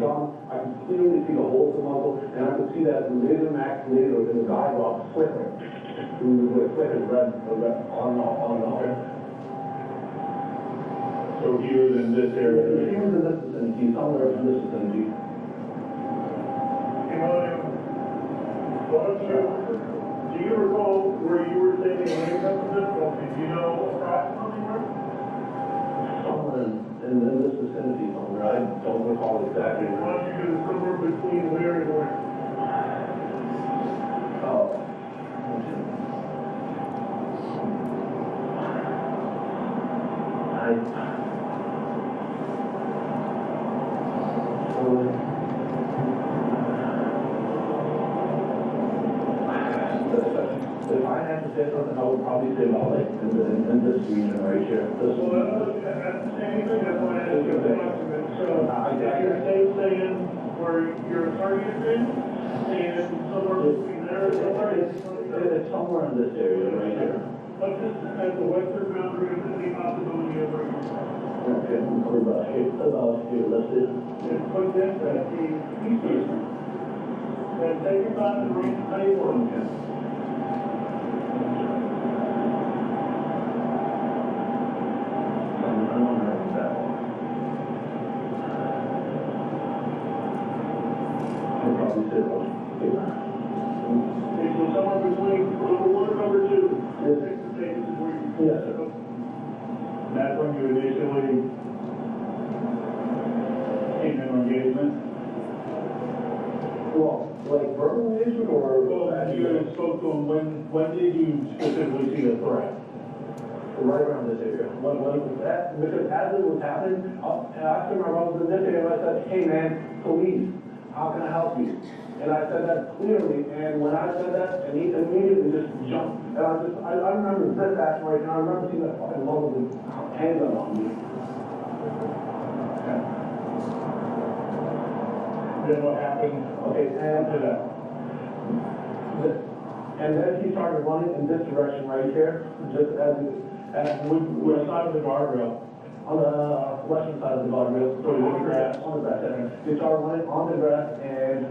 gun. I could clearly see the holes in the muzzle, and I could see that laser max laser in the guide rock flickering. It was flickering red, on and off. So he was in this area. He was in this vicinity, somewhere in this vicinity. Do you recall where you were taking a wake up difficulty? Do you know approximately where? Somewhere in this vicinity somewhere. I don't recall exactly. Why don't you do somewhere between where and where? say something, I would probably say about like in this region right here. This Well, anything that's why I asked you the question. So, if you're saying where your target is, and somewhere between there, it's somewhere in this area right here. but just at the western boundary of the possibility of bringing. Okay, about here, let's see. And put this at the eastern. And take your time and read how you want. I'm wondering that one. I'll probably say those. Okay, so somewhere between number one and number two. Yes. Take the date is where you. Yes, sir. That's when you initially came in on engagement? Well, like verbal engagement or? Well, you spoke to him, when did you specifically see the threat? Right around this area. When it was that, because as it was happening, I asked my brother in this area, and I said, hey man, police, how can I help you? And I said that clearly, and when I said that, and he immediately just jumped. And I remember this action right now, I remember seeing that fucking logo with handgun on me. Then what happened? Okay, After that? and then he started running in this direction right here, just as Which side of the guardrail? on the western side of the guardrail. So on the grass? On the grass, yeah. They started running on the grass and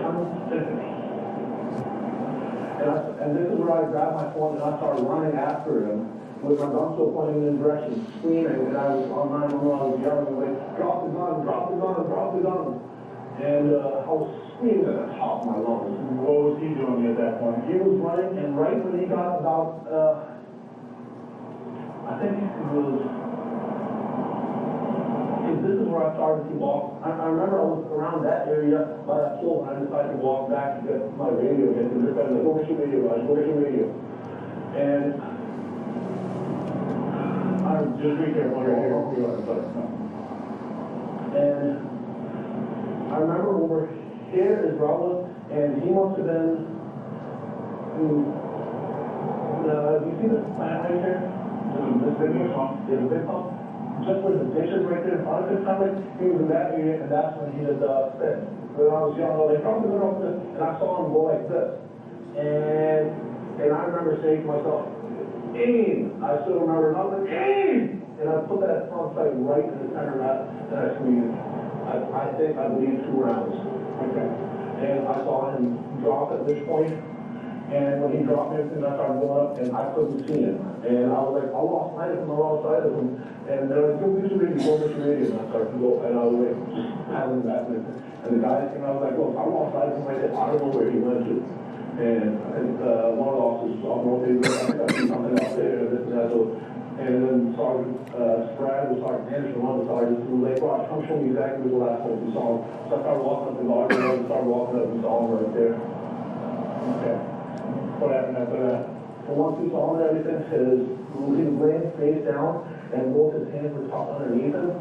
comes to me. And this is where I grabbed my phone and I started running after him with my gun still pointing in his direction, screaming, and I was on 911, I was yelling away, drop the gun, drop the gun, drop the gun. And I was screaming at the top of my lungs. What was he doing at that point? He was running, and right when he got about, I think it was, because this is where I started to walk. I remember I was around that area by that pole, and I decided to walk back to get my radio again. And this guy was like, go get your radio, guys, go get your radio. And Just be careful right here. And I remember when we're here is Raul, and he must have been, you see this plant right here? This big pump? Yeah, the big pump. Just where the dishes right there in front of his stomach, he was in that area, and that's when he had spit. When I was young, they probably went off this, and I saw him go like this. And I remember saying to myself, aim! I still remember, and I was like, aim! And I put that front sight right in the center of that, and I screamed. I believe 2 rounds. Okay. And I saw him drop at this point, and when he dropped everything, I started going up, and I couldn't see him. And I was like, I lost sight of him, I lost sight of him. And they're like, go get your radio, go get your radio. And I started to go, and I was like, just paddling back. And the guys came out, I was like, look, I lost sight of him right there, I don't know where he went to. And I think one of the officers saw him, okay, I think I see something out there, this and that. So, and then Sergeant Spratt was Sergeant Anderson, one of the sergeants, who was like, Raj, come show me exactly where the last time we saw him. So I started walking up the guardrail, and started walking up, and saw him right there. Okay. What happened after that? And once we saw him and everything, he was laying face down, and both his hands were tucked underneath him.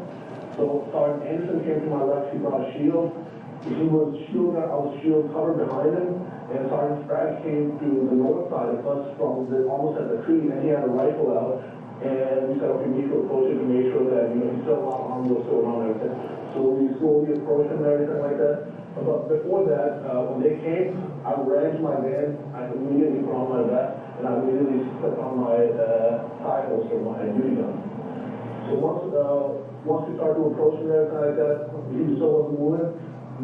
So Sergeant Anderson came to my left, he brought a shield. He was shielded, I was shield covered behind him, and Sergeant Spratt came to the north side of us from almost at the tree, and he had a rifle out. And we said, okay, we need to approach it to make sure that, he's still not armed, we're still around everything. So we slowly approached him and everything like that. But before that, when they came, I ran to my van, I immediately put on my vest, and I immediately put on my side holster, my duty gun. So once we started to approach him and everything like that, he still wasn't moving. I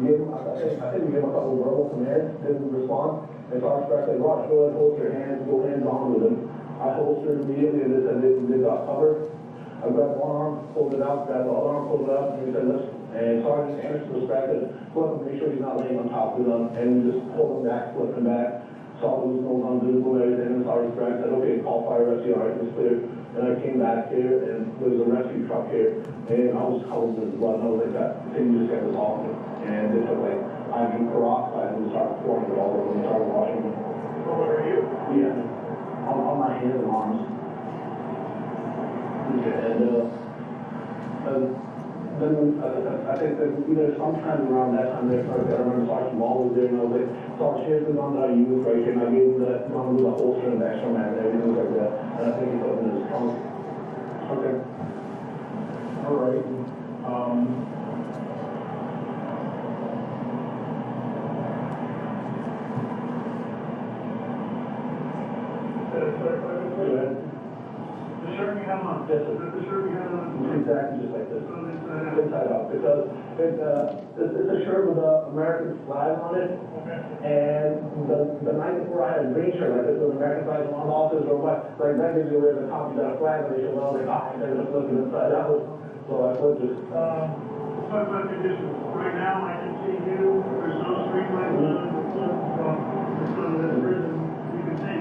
think we gave him a couple of verbal commands, didn't respond. And Sergeant Spratt said, Rosh, go ahead, hold your hands, go hands on with him. I holstered immediately, and they got covered. I grabbed one arm, pulled it out, grabbed the other arm, pulled it out, and we said, listen. And Sergeant Anderson was back there, flip him, make sure he's not laying on top of the gun, and we just pulled him back, flipped him back, saw there was no gun visible and everything, and Sergeant Spratt said, okay, call fire rescue, all right, it's clear. And I came back here, and there was a rescue truck here, and I was covered in blood, and I was like, that, can you just get this off me? And they took like hydrogen peroxide, and we started pouring it all over, and we started washing it. Where are you? Yeah. On my hands and arms. And then I think that either sometime around that time, I remember Sergeant Ball was there, and I was like, Sergeant, here's the gun that I used right here, and I gave him the gun with the holster and the extra mag and everything like that, and I think he put it in his trunk. Okay. All right. The shirt you have on? Yes, sir. The shirt you have on? Exactly just like this. On the inside out? Inside out, because it's a shirt with the American flag on it, Okay. and the night before I had a green shirt, like this with American flag on the office or what, like that gives you away the top, you got a flag on it, well, like, ah, they're just looking inside out. So I put just, Talk about conditions. Right now, I can see you, there's no street lights on, the prison, you can see.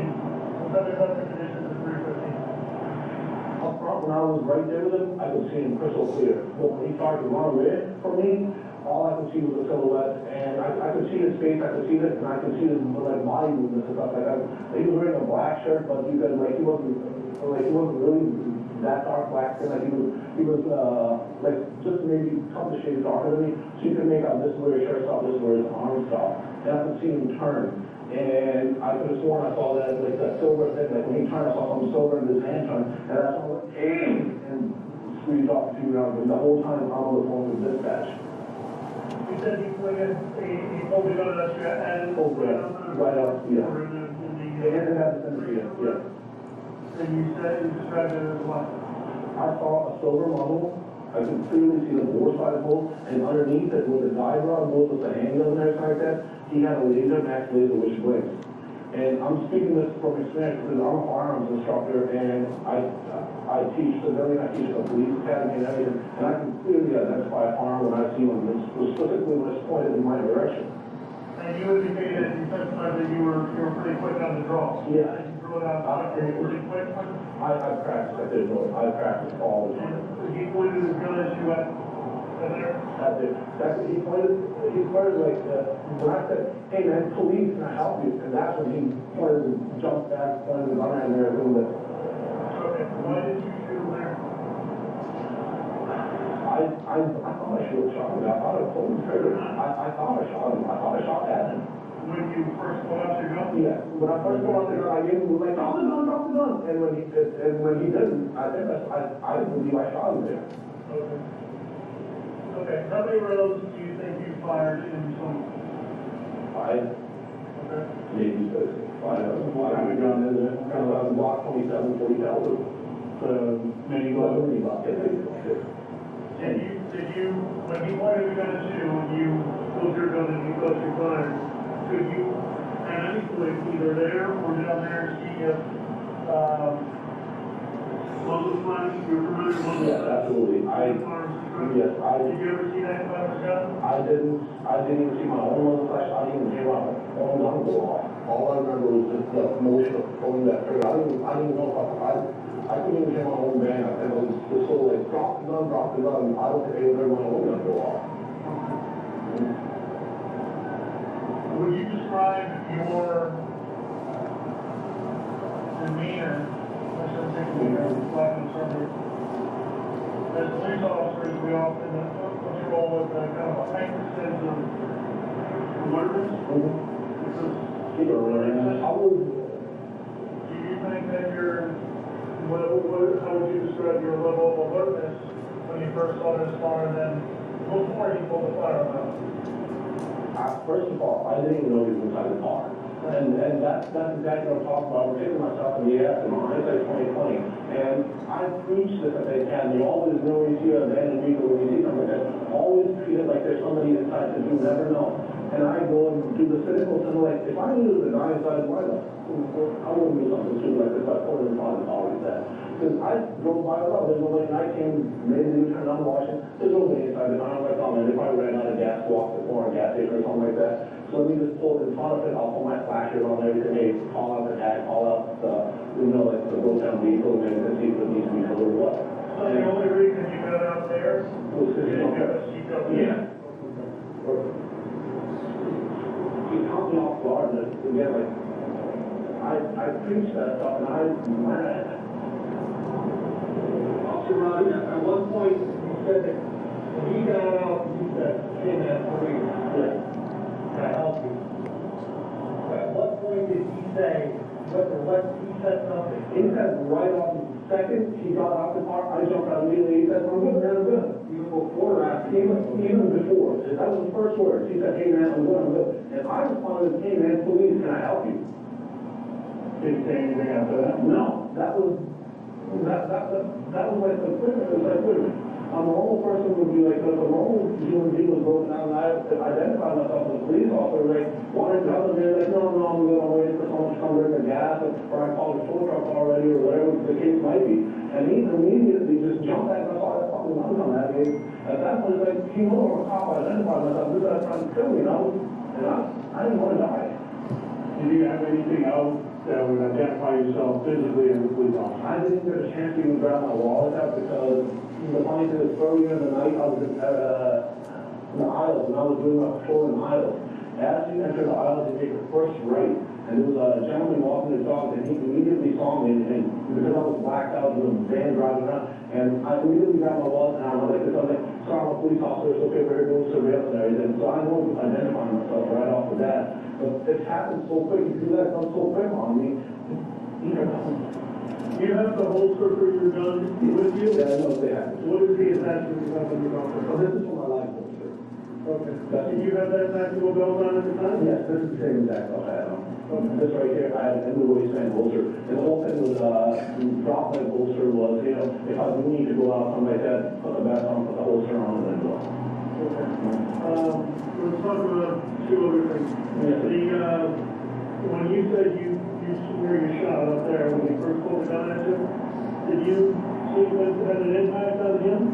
Tell me about the conditions of 315. up front, when I was right there with him, I could see him crystal clear. But when he started to run away from me, all I could see was a silhouette, and I could see his face, I could see it, and I could see his like body movements and stuff like that. He was wearing a black shirt, but you could he wasn't really that dark black skin. Like he was like just maybe a couple of shades darker than me. So you could make out this is where his shirt stopped, this is where his arm stopped, and I could see him turn. And I could have sworn I saw that, like, that silver thing, like, when he turned, I saw something silver in his hand turn, and that's when I went, hey, and squeezed off the 2 rounds, and the whole time I'm on the phone with dispatch. You said he pointed, he pulled the gun at you and... Oh, right up, yeah. Or And it had the center, yeah. And you said, you described it as what? I saw a silver muzzle, I could clearly see the bore side hole, and underneath it, where the dive rod goes with the handgun and everything like that, he had a max laser which blinks. And I'm speaking this from experience because I'm a firearms instructor, and I teach civilian, I teach the police academy and everything, and I can clearly identify a firearm when I see one, specifically when it's pointed in my direction. And you indicated, you testified that you were pretty quick on the draw. Yeah. You drew it out, pretty quick. I practice, I did know, I practice all the time. And he pointed his gun at you at there? He pointed like, when I said, hey man, police, can I help you? And that's when he pointed and jumped back, pointed the gun at me a little bit. Okay, why did you shoot him there? I thought I should have shot him. I thought I pulled the trigger. I thought I shot him. I thought I shot at him. When you first pulled out your gun? Yeah. When I first pulled out the gun, I gave him like, drop the gun. And when he didn't, I think I didn't believe I shot him there. Okay. Okay, how many rounds do you think you fired in total? 5, Okay. maybe 6. 5. What kind of gun is it? Kind of a Glock 27, 40 caliber. Mini Glock. And did you, when he pointed the gun at you, when you pulled your gun and you thought you fired, could you, at any point, either there or down there, see if, muzzle flash, you're familiar with muzzle Yes, flash? absolutely. Yes, Did you ever see that fire's gun? I didn't even see my own muzzle flash. I didn't even hear my own gun go off. All I remember was just the motion of pulling that trigger. I didn't even know if I couldn't even hear my own bang. I was just so like, drop the gun. I don't think I would ever my own gun go off. Would you describe your demeanor, I shouldn't say demeanor, lack of service, as police officers, we often patrol with a kind of a heightened sense of alertness? Because Do you think that how would you describe your level of alertness when you first saw this car and then before you pulled the firearm out? First of all, I didn't even know he was inside the car. And that's exactly what I'm talking about. We're taking myself in the ass in hindsight 2020. And I preach this at the academy. Always know when you see an abandoned vehicle, when you see something like that, always treat it like there's somebody inside because you never know. And I go and do the cynical thing like, if I knew the guy inside my life, I wouldn't do something stupid like this. I pulled him on and always that. Because I drove by a lot. There's nobody, and I came, made the U-turn on Washington. There's nobody inside the car. I'm like, oh man, they probably ran out of gas, walked before a gas station or something like that. So let me just pull in front of it. I'll put my flashers on everything. Hey, call out the tag, call out the, like the broke down vehicle, and then see if it needs to be covered or what. So the only reason you got out there Was because is because you got yeah. He caught me off guard, and again, like, I preach that stuff, and Officer Roddy, at one point, you said that He got out, he said, hey man, please, can I help you? At what point did he say, he said something? He said right off the second he got out the car, I jumped out immediately, he said, I'm good, man, I'm good. Even before that, even before, that was the first words. He said, hey man, I'm good, I'm good. And I responded, hey man, please, can I help you? Did you say anything after that? No, that was like the equipment. It was like, wait a minute. A normal person would be like, if a normal human being was broken down and I identified myself as a police officer, like, wanted to help them, they're like, no, I'm good, I'm waiting for someone to come bring the gas, or I called a tow truck already, or whatever the case might be. And he immediately just jumped back and I saw that fucking gun come at me. At that point, it's like, he knew I'm a cop, I identified myself, this guy's trying to kill me, and I didn't want to die. Did you have anything else that would identify yourself physically as a police officer? I didn't get a chance to even grab my wallet out because the funny thing is earlier in the night I was in the aisles and I was doing my patrol in the aisles. As you enter the aisles, you take the first right, and there was a gentleman walking his dog, and he immediately saw me, and because I was blacked out, there was a van driving around, and I immediately grabbed my wallet, and I was like, sorry, I'm a police officer, it's okay, we're here doing surveillance and everything. So I know I'm identifying myself right off the bat. But it happened so quick, you see that come so quick on me. You have the holster for your gun with you? Yeah, I know they have. What is the attachment you have on your gun? So this is for my life holster. Okay. Did you have that tactical belt on at the time? Yes, this is the same exact belt I had on. This right here, I had an end of the waistband holster. And the whole thing was, drop leg holster was, you know, if I need to go out, something like that, put the vest on, put the holster on, and then go. Okay. Let's talk about two other things. Yeah. When you said you where you shot up there, when you first pulled the gun at you, did you see that it had an impact on him?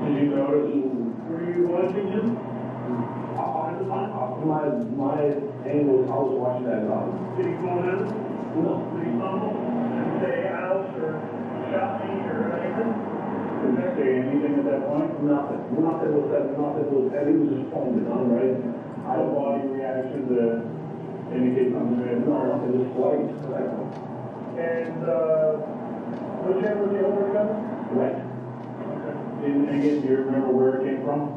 Did you notice? Were you watching him? My aim was, I was watching that gun. Did he fall down? No. Did he stumble? Did he say ouch or shot me or anything? Did you say anything at that point? Nothing. Nothing was said. Nothing was said. He was just pulling the gun, right? I don't body reaction to indicate something there. No, nothing. Just white. And which hand was he holding the gun? Right. And again, do you remember where it came from?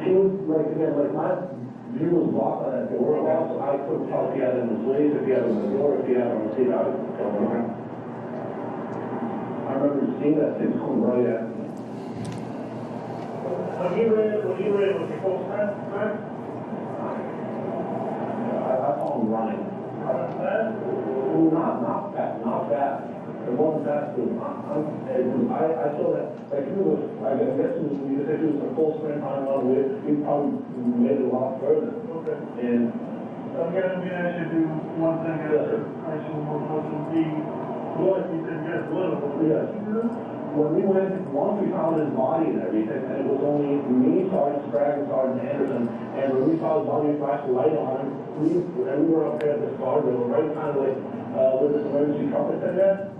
He was like, again, like my view was blocked on that door, so I couldn't tell if he had it in his waist, if he had it in the door, if he had it on the seat. I remember seeing that thing coming right at me. When he ran, was he full strength? I saw him running. Not fast. It wasn't fast. I saw that, like, he was, I guess it was, you said he was a full sprint time on the way, he probably made it a lot further. Okay. And, I'm gonna ask you to do one thing Yes, sir. actually wasn't the blood, you said you had blood on it. Yes. When we went, once we found his body and everything, and it was only me, Sergeant Sprague, and Sergeant Anderson, and when we saw his body, we flashed the light on him, we were up there at the guardrail, right kind of like, where this emergency truck is at there.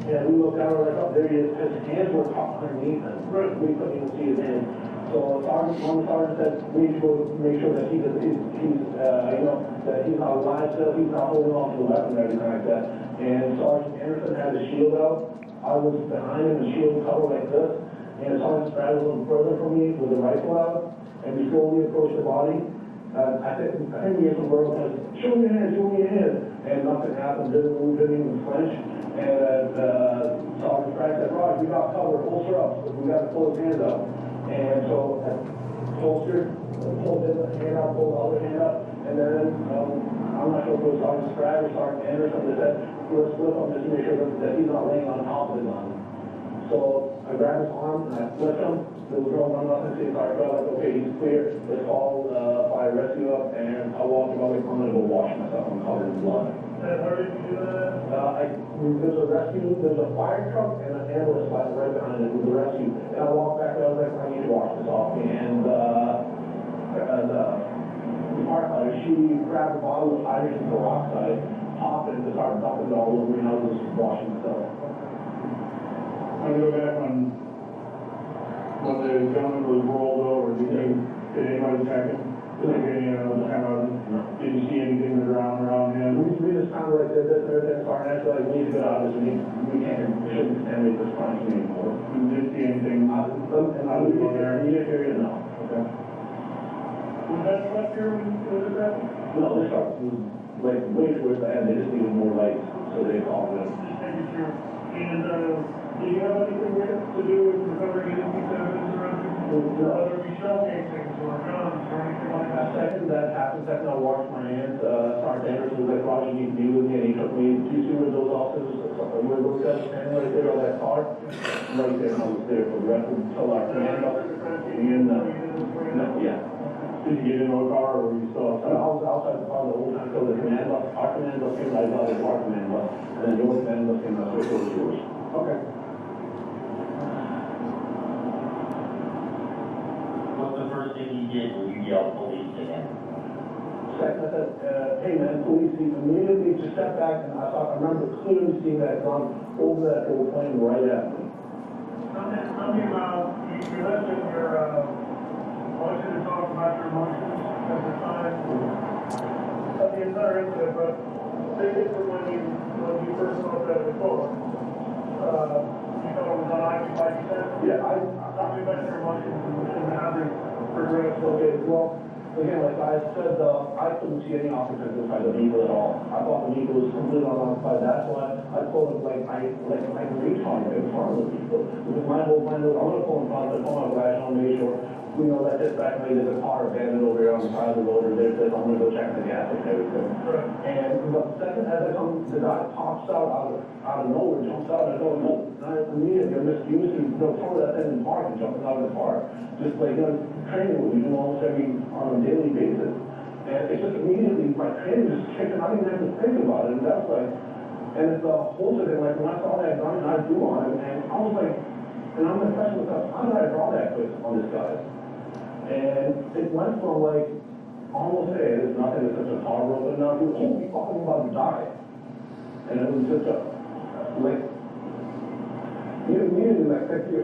And we looked down, we're like, oh, there he is, his hands were caught underneath him, we couldn't even see his hands. So one sergeant said, we need to go make sure that he's you know, that he's not alive still, he's not holding on to the weapon or anything like that. And Sergeant Anderson had his shield out, I was behind him, the shield covered like this, and Sergeant Sprague was a little further from me with the rifle out, and we slowly approached the body. I think we had some word was, show me your hands, and nothing happened, didn't move, didn't even flinch. And Sergeant Sprague said, Rod, we got cover, holster up, so we got to pull his hands up. And so I holstered, pulled his hand up, pulled the other hand up, and then I'm not sure if it was Sergeant Sprague or Sergeant Anderson that said, let's flip him just to make sure that he's not laying on top of the gun. So I grabbed his arm and I flipped him. There was no nothing to see. So I felt like, okay, he's clear. Let's call fire rescue up, and I walked away from it and go wash myself. I'm covered in blood. And where did you do that? There's a rescue, there's a fire truck and an ambulance right behind it with the rescue. And I walked back there, I was like, I need to wash this off. And the firefighter, she grabbed a bottle of hydrogen peroxide, popped it, and started dumping it all over me, and I was just washing myself. I'm gonna go back on when the gentleman was rolled over. Did anybody check him? Did you see anything around him? We just kind of like did this and everything, our next, like, we need to get out of this, we shouldn't stand with this crime scene anymore. You did see anything? And I was there, you didn't hear it, no. Okay. Was that left here when was it happened? No, this truck was like way towards the end, they just needed more lights, so they called it. Just making sure. And, do you have anything to do with recovering any piece of evidence around you? Whether it be shell casings or guns or anything like that? Second that happened, second I washed my hands, Sergeant Anderson was like, Roger, you need to be with me, and he took me, do you see where those officers, where those guys standing right there on that car? Right there, and I was there for the rest until our command up. And, no, yeah. Did you get into a car or were you still So I outside? was outside the car the whole time, so the command bus, our command bus came, I got it, our command bus, and then your command bus came, I switched over to yours. Okay. What's the first thing you did when you yelled police to him? Second, I said, hey man, police, he immediately just stepped back, and I remember clearly seeing that gun over that old plane right at me. Tell me about, you listed your, I want you to talk about your emotions at the time of the entire incident, but take it from when you first saw that before. You thought it was unoccupied, you said? Yeah, Tell me about your emotions and how they progressed. okay, well, again, like I said, I couldn't see any occupants inside the vehicle at all. I thought the vehicle was completely unoccupied, that's why I told him, I reached on it in front of the vehicle. Because my whole plan was, I'm gonna pull in front of it, pull my flash on, make sure, let this back, maybe there's a car abandoned over here on the side of the road, or there's this, I'm gonna go check the gas and everything. Right. And the second as I come, the guy pops out of nowhere, jumps out, I go, no, and I immediately, I'm just used to, throwing that thing in the park and jumping out of the car. Just like, training with me, almost on a daily basis. And it's just immediately, my training just kicked in, I didn't have to think about it, and that's like, and it's the whole thing, like, when I saw that gun and I drew on it, and I was like, and I'm like, question myself, how did I draw that quick on this guy? And it went from like, almost, hey, there's nothing, it's such a tar rope, and now he was, oh, we fucking about to die. And it was just a, like, immediately, like, thank you.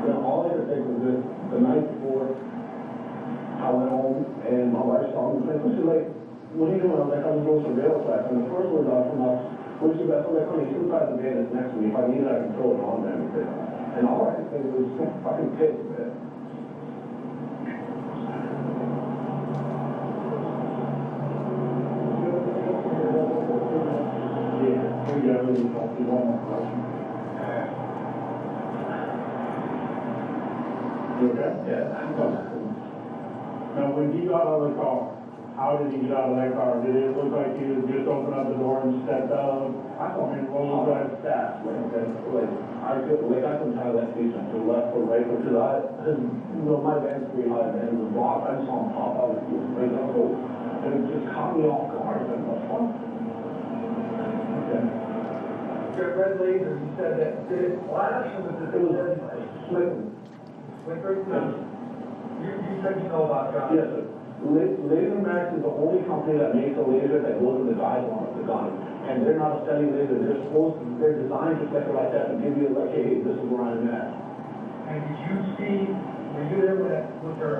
Then all I could think was this, the night before, I went home, and my wife saw me, and she's like, what are you doing? I was like, I was doing surveillance class, and the first words out from us, what's your best? I'm like, honey, she's inside the van that's next to me, if I need it, I can throw it on and everything. And all I could think was, fucking pissed, man. Yeah, we got really talked to one more question. You okay? Yeah. Now, when he got out of the car, how did he get out of that car? Did it look like he was just opened up the door and stepped out? I thought, man, What was that? fast, I couldn't tell that piece to the left or right, because my van's pretty high, man, it was blocked, I just saw him pop out, he was right up, and it just caught me off guard, and what the fuck? Okay. Your red laser, you said that, did it flash or was it? It was flickering. Flickering? You said you know about guns. Yes, sir. Laser Max is the only company that makes a laser that goes in the guide on the gun. And they're not a steady laser, they're designed to flicker like that and give you like, hey, this is where I'm at. And did you see, were you there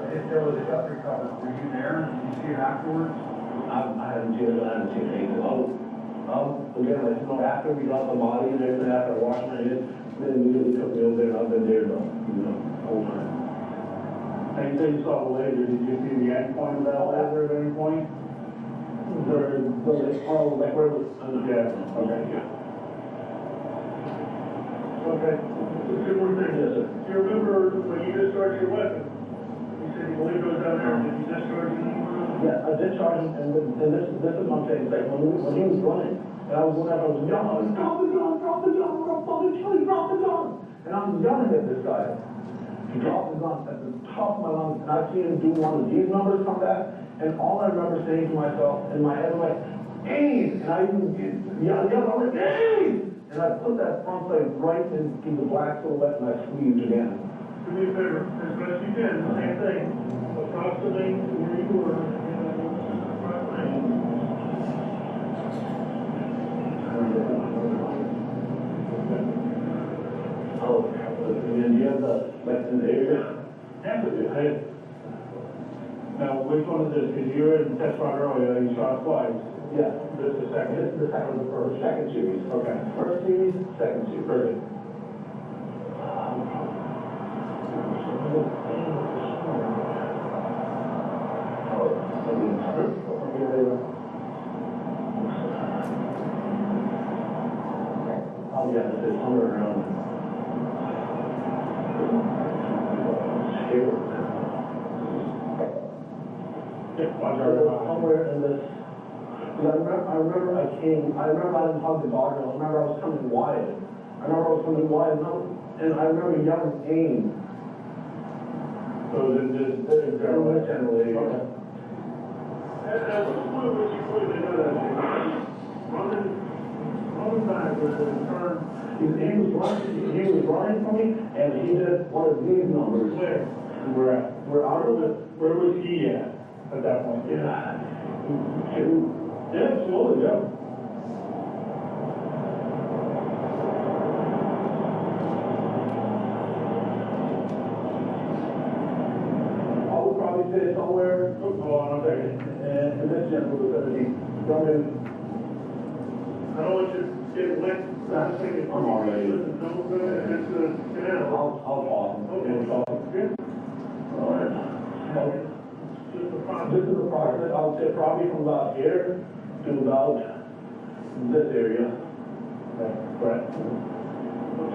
if there was a gun recovered? Were you there? Did you see it afterwards? I haven't seen it, I haven't seen anything. Again, after we got the body and everything, after I washed my hands, they immediately took me over there, and I've been there the whole time. And you said you saw the laser, did you see the end point of that laser at any point? Like where it was under Yeah, okay, yeah. Okay. Two more things. Yes, sir. Do you remember when you discharged your weapon? You said you believe it was down there. Did you discharge it? Yeah, I did charge him, and this is what I'm saying, like, when he was running, and I was yelling, drop the gun, drop the gun, we're gonna fucking kill you, drop the gun! And I'm yelling at this guy. He dropped the gun at the top of my lungs, and I seen him do one of these numbers come back, and all I remember saying to myself in my head, I'm like, Abe! And I even yelled, I'm like, Abe! And I put that front sight right into the black silhouette, and I squeezed again. Do me a favor, as best you can, same thing. Approximate where you were. did. Now, which one is this? Because you were in test run earlier, you shot twice. Yeah. This is the second? This is the second or second series. Okay. First series, second series. Perfect. Oh, yeah, this is somewhere around here. Somewhere in this. Because I remember I didn't hug the dog, I remember I was coming wide. And I remember yelling aim. So then this Generally. Okay. At what point was you putting into that thing? Running back with the turn, He was running from me, and he did one of these numbers. where? We're out of it. Where was he at that point? Yeah. Yeah, absolutely, yeah. I would probably say somewhere Oh, I'm sorry. in this general vicinity. Something. I don't want you to get wet. I'm thinking. I'm all right. Listen, don't go ahead, it's a canal. I'll talk. Okay. All right. Just a process. This is the process, I would say probably from about here to about this area. Right.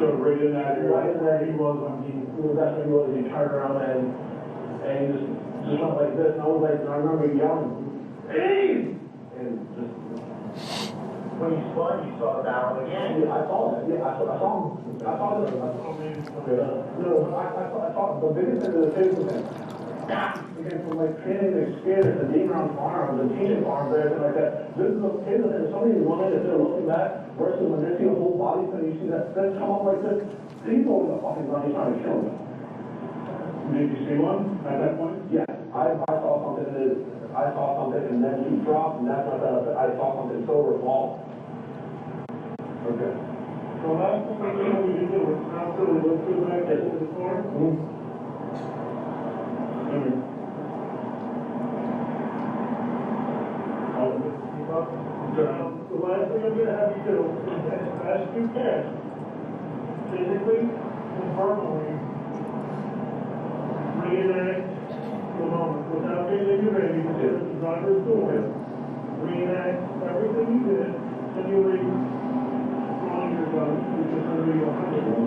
So right in that area. Right in where he was when that's when he was, he turned around and he just went like this, and I was like, and I remember yelling, hey! And just. When you spun, you saw the barrel again. Yeah, I saw that, I saw him, I saw this, no, I saw, the biggest thing is the physical thing. Again, from like training experience, the deep round farm, the teaching farm, everything like that. This is the physical thing, somebody running instead of looking back, versus when they see a whole body thing, you see that come up like this, he's holding the fucking gun, he's trying to kill me. Did you see one at that point? Yeah, I saw something, and then he dropped, and that's when I saw something silver fall. Okay. So last thing we can do is now really look through the back to the floor. The last thing I'm gonna have you do is as best you can, physically and verbally, reenact the moment without getting in your head, you can do it, the driver's door, reenact everything you did, simulate drawing your gun, which is gonna be 100.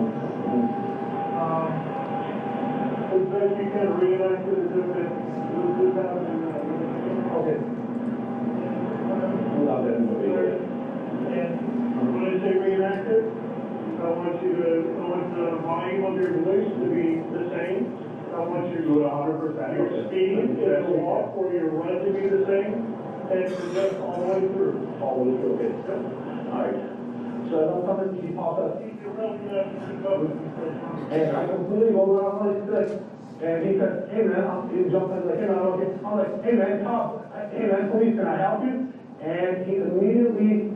As best you can reenact it as if it was 2000. Okay. Without that information. And when I say reenact it, I want the volume of your voice to be the same. I want Do it 100%. your speed in the walk or your run to be the same, and just all the way through. All the way through, okay. Alright. So I'm coming, he popped up. Keep your mouth covered. And I completely go around like this. And he said, hey man, he jumped in like, hey man, okay. I'm like, hey man, cop, hey man, police, can I help you? And he immediately,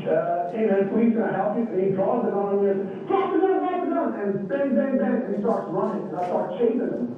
hey man, police, can I help you? And he draws the gun on me and says, drop the gun, and bang, bang, bang, and he starts running, and I start chasing him.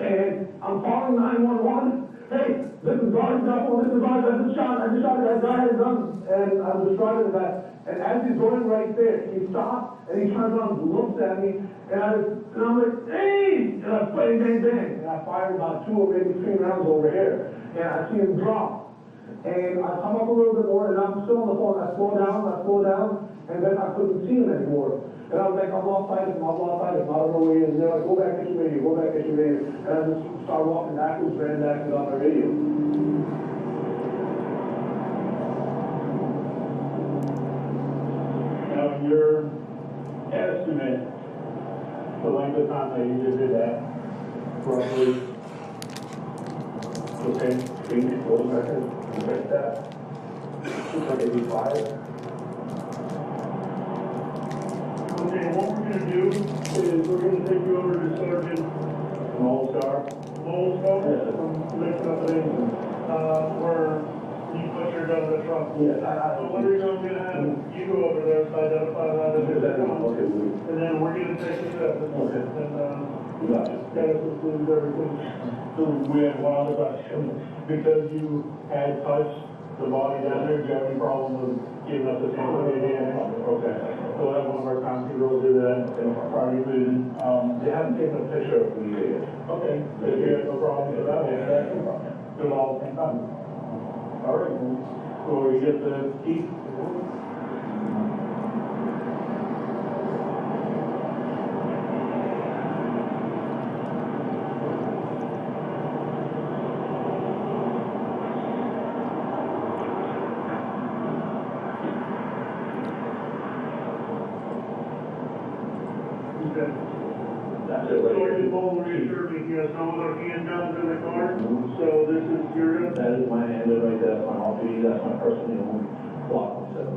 And I'm calling 911, hey, this is Guard Double, this is Guard, I just shot that guy had a gun, and I was driving that. And as he's going right there, he stops, and he turns around and looks at me, and I'm like, hey! And I bang, bang, bang, and I fired about 2 or maybe 3 rounds over here, and I see him drop. And I come up a little bit more, and I'm still on the phone. I slow down, and then I couldn't see him anymore. And I was like, I've lost sight of him, I don't know where he is. And they're like, go back, get your radio. And I just started walking backwards, ran back and got my radio. Now, in your estimate, the length of time that you just did that, roughly, okay, 3 to 4 seconds, like that. It's like maybe 5. Okay, what we're gonna do is we're gonna take you over to Sergeant Molestar. Molestar, from mixed up names, where you put your gun in the truck. Yeah, So what are you gonna have, you go over there, so identify that as your gun. Okay. And then we're gonna take the test. Okay. And, That includes everything. So we had one other question. Because you had touched the body down there, do you have any problem with giving us a sample of the DNA? Okay. So we'll have one of our time people will do that prior to moving. They haven't taken a picture of me yet. Okay. If you have no problem with that, we'll do it all at the same time. All right. So you get the key? That's it right So here. the phone reassured me he has no other handguns in the car, so this is your gun? That is my handle right there, that's my off-duty, that's my personal block myself.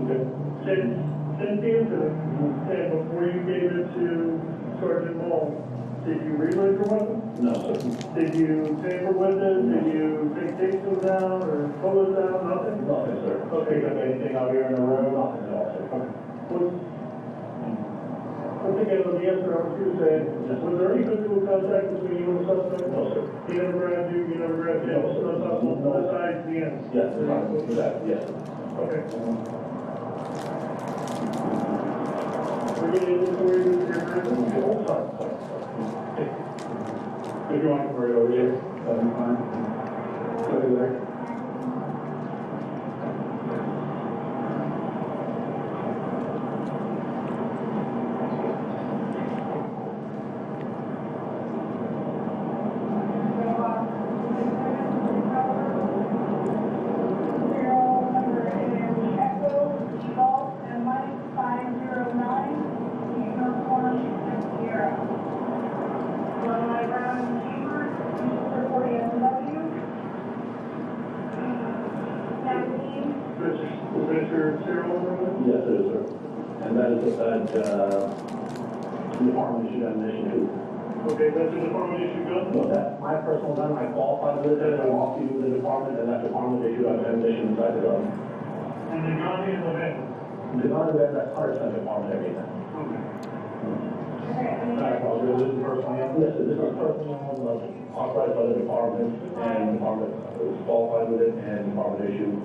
Okay. Since the incident, and before you gave it to Sergeant Ball, did you reload your weapon? No, sir. Did you tamper with it? Did you take cases down or pull it down? Nothing? Nothing, sir. Okay, got anything out here in the road? Nothing at all, sir. I think I know the answer I was going to say. Was there any physical contact between you and the suspect? No, sir. He never grabbed you, you never grabbed him? No, sir. No, besides the end? Yes, yes. Okay. We're getting inventory with your person? Oh, sorry. If you want to bring it over here, that'd be fine. Put it there. Is that your serial number? Yes, it is, sir. And that is department issued ammunition too. Okay, that's your department issue gun? No, that's my personal gun, I qualified with it, I walked you with the department, and that department issued ammunition inside the gun. And the gun in the van? The gun is that's 100% department everything. Okay. This is personal, yes, this is personal, authorized by the department, and department is qualified with it, and department issued.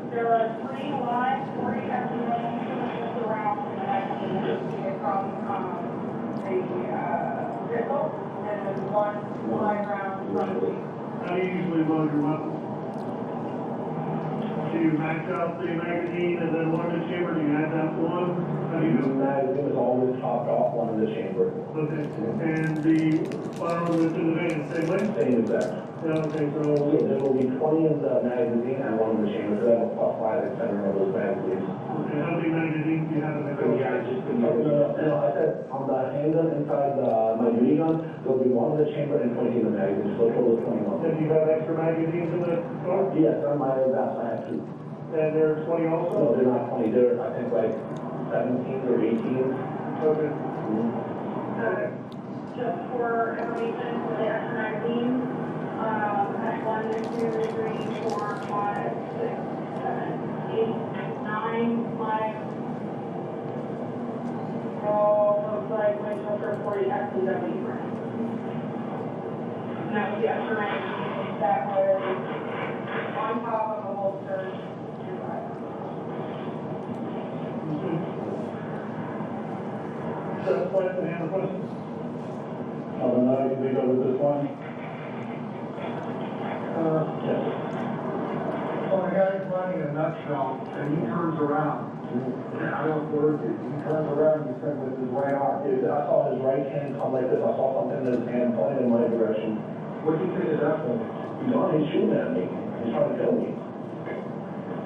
There are 3 live, 3 active around from the vehicle, and then 1 live round from the. How do you usually load your weapon? Do you max out the magazine and then one in the chamber? Do you add that one? How do you do The magazine is always topped off one in the chamber. Okay, and the firearm that's in the van, same way? Same exact. Yeah, okay, So so, there will be 20 in the magazine and 1 in the chamber, so that will plus 5 at center of those magazines. okay, how many magazines do you have in the car? No, I said on the handgun inside my duty gun, there'll be 1 in the chamber and 20 in the magazine, so a total of 21. And do you have extra magazines in the car? Yes, on my vest I have 2. And there are 20 also? No, they're not 20, they're I think like 17 or 18. Okay. Just for information, for the extra magazine, at 1, 2, 3, 4, 5, 6, 7, 8, 9, 5. Looks like my total 40 XCW rounds. And that was the extra magazine that was on top of the holster. That's what, any other questions? Other than that, you think over this one? Yes. So the guy's running a nutshell, and he turns around. I don't work it. He turns around, he said with his right arm. I saw his right hand come like this, I saw something in his hand pointing in my direction. What do you think is that for? He's shooting at me, he's trying to kill me.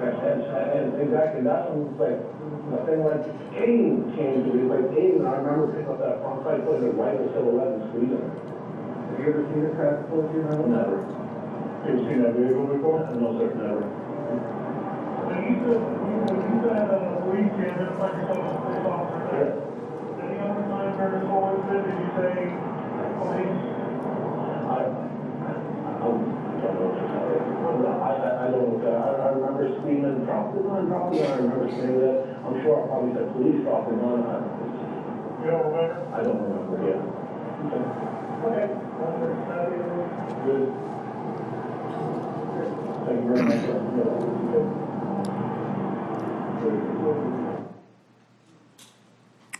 And exactly, that's when it's like, the thing like, came to me, like, and I remember picking up that front sight, putting it right in the silhouette and squeezing it. Have you ever seen this guy before, do you know? Never. You ever seen that vehicle before? No, sir, never. When you said, police can't identify yourself as a police officer, Yes. any other time during this whole incident, did you say police? I don't know what to tell you. I don't know, I remember remember screaming, drop the gun, drop the gun. I remember saying that. I'm sure I probably said, police, drop the gun. You don't remember? I don't remember, yeah. Okay. Good. Thank you very much, sir.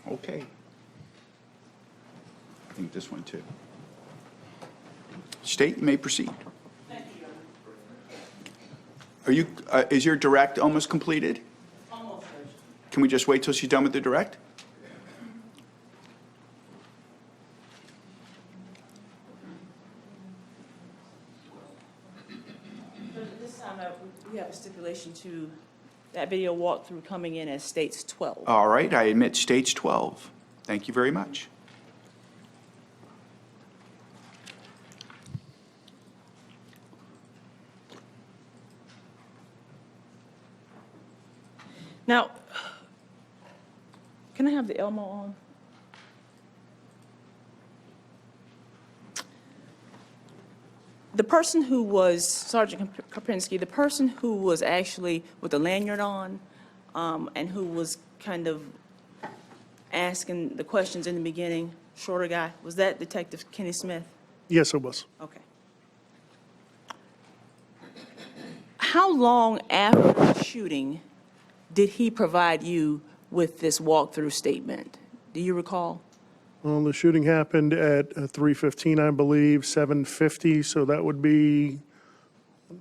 Okay. I think this one too. State, you may proceed. Are you, is your direct almost completed? Almost, Judge. Can we just wait till she's done with the direct? Judge, at this time, we have a stipulation to that video walkthrough coming in as states 12. All right, I admit stage 12. Thank you very much. Now, can I have the Elmo on? The person who was, Sergeant Karpinski, the person who was actually with the lanyard on, and who was kind of asking the questions in the beginning, shorter guy, was that Detective Kenny Smith? Yes, it was. Okay. How long after the shooting did he provide you with this walkthrough statement? Do you recall? Well, the shooting happened at 3:15, I believe, 7:50, so that would be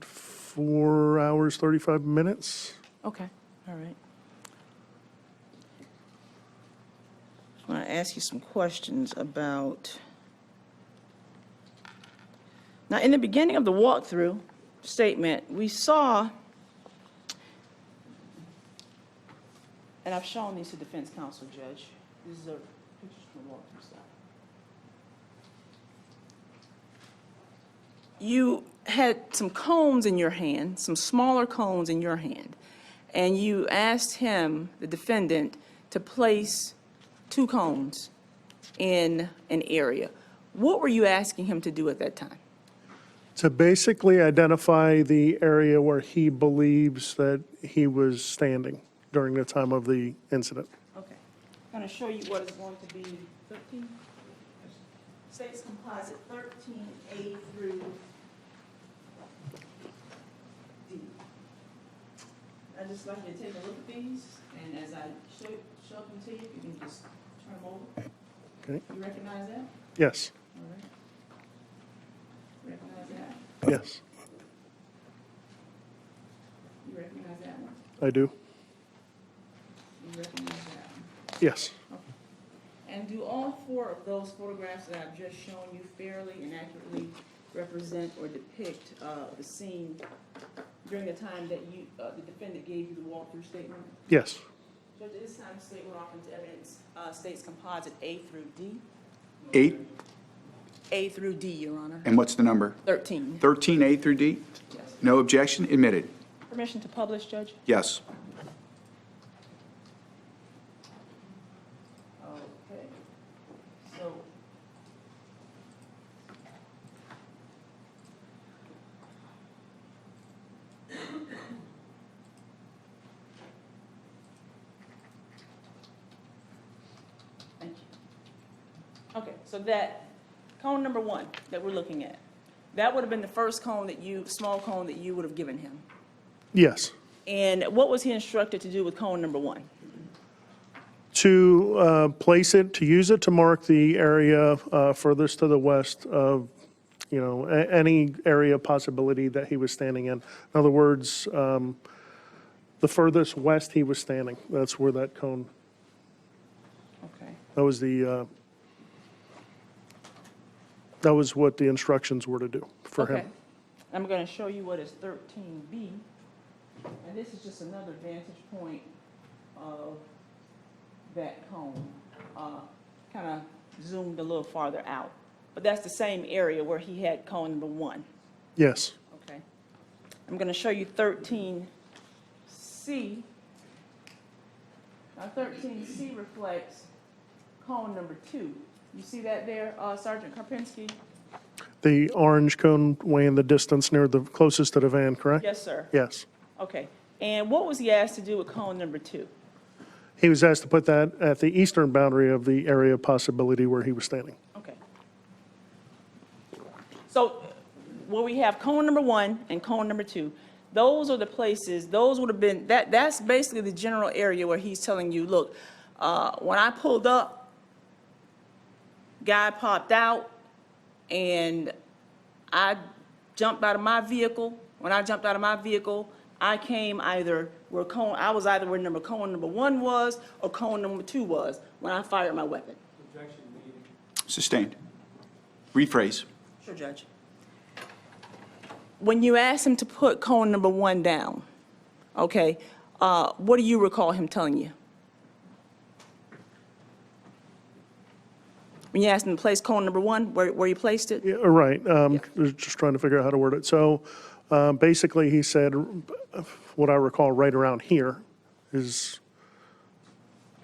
4 hours, 35 minutes. Okay, all right. I want to ask you some questions about, now, in the beginning of the walkthrough statement, we saw, and I've shown these to defense counsel, Judge. These are pictures from the walkthrough stuff. You had some cones in your hand, some smaller cones in your hand, and you asked him, the defendant, to place 2 cones in an area. What were you asking him to do at that time? To basically identify the area where he believes that he was standing during the time of the incident. Okay. I'm going to show you what is going to be 13. States composite 13A through D. I'd just like you to take a look at these, and as I show them to you, you can just turn them over. Okay. You recognize that? Yes, All right. Recognize that? yes, You recognize that one? I do. You recognize that one? Yes, And do all 4 of those photographs that I've just shown you fairly and accurately represent or depict the scene during the time that you, the defendant gave you the walkthrough statement? yes. Judge, at this time, the state will offer into evidence states composite A through D. 8, A through D, Your Honor. and what's the number? 13. 13A through D? Yes. No objection, admitted. Permission to publish, Judge? Yes. Okay. So. Thank you. Okay, so that cone number 1 that we're looking at, that would have been the first cone that you, small cone that you would have given him. Yes. And what was he instructed to do with cone number 1? To place it, to use it to mark the area furthest to the west of, any area possibility that he was standing in. In other words, the furthest west he was standing, that's where that cone, Okay. that was what the instructions were to do for Okay. him. I'm going to show you what is 13B. And this is just another vantage point of that cone, kind of zoomed a little farther out. But that's the same area where he had cone number 1. Yes, Okay. I'm going to show you 13C. Now, 13C reflects cone number 2. You see that there, Sergeant Karpinski? the orange cone weighing the distance near the closest to the van, correct? Yes, sir. Yes, Okay. And what was he asked to do with cone number 2? He was asked to put that at the eastern boundary of the area of possibility where he was standing. Okay. So where we have cone number 1 and cone number 2, those are the places, those would have been, that's basically the general area where he's telling you, look, when I pulled up, guy popped out, and I jumped out of my vehicle. When I jumped out of my vehicle, I came either where I was either where cone number 1 was or cone number 2 was when I fired my weapon. Sustained. Rephrase. Sure, Judge. When you asked him to put cone number 1 down, okay, what do you recall him telling you? When you asked him to place cone number 1, where you placed it? Yeah, right. Just trying to figure out how to word it. So basically, he said, what I recall right around here is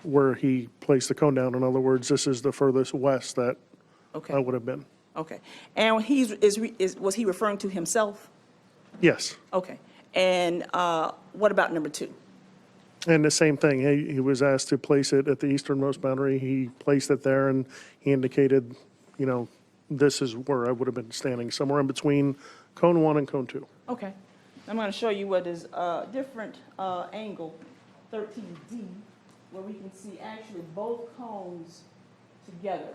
where he placed the cone down. In other words, this is the furthest west that Okay. I would have been. Okay. And was he referring to himself? Yes. Okay. And what about number 2? And the same thing, he was asked to place it at the easternmost boundary. He placed it there, and he indicated, this is where I would have been standing, somewhere in between cone 1 and cone 2. Okay. I'm going to show you what is a different angle, 13D, where we can see actually both cones together.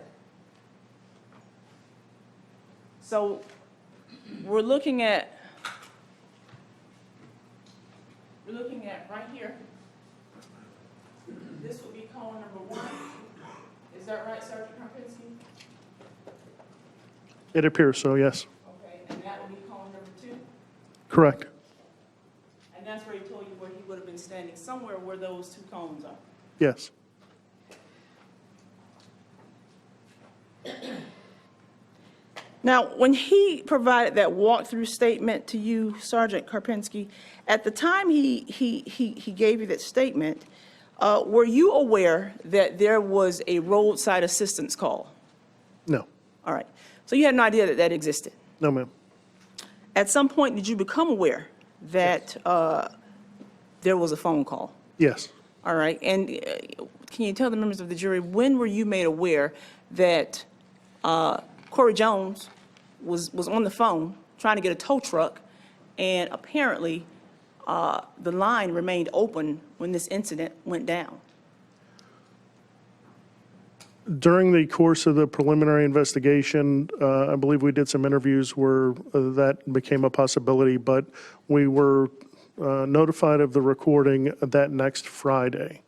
So we're looking at right here. This would be cone number 1. Is that right, Sergeant Karpinski? It appears so, yes. Okay, and that would be cone number 2? Correct. And that's where he told you where he would have been standing, somewhere where those 2 cones are. Yes. Now, when he provided that walkthrough statement to you, Sergeant Karpinski, at the time he gave you that statement, were you aware that there was a roadside assistance call? No. All right. So you had no idea that that existed? No, ma'am. At some point, did you become aware that there was a phone call? Yes. All right. And can you tell the members of the jury, when were you made aware that Corey Jones was on the phone trying to get a tow truck, and apparently the line remained open when this incident went down? During the course of the preliminary investigation, I believe we did some interviews where that became a possibility, but we were notified of the recording that next Friday.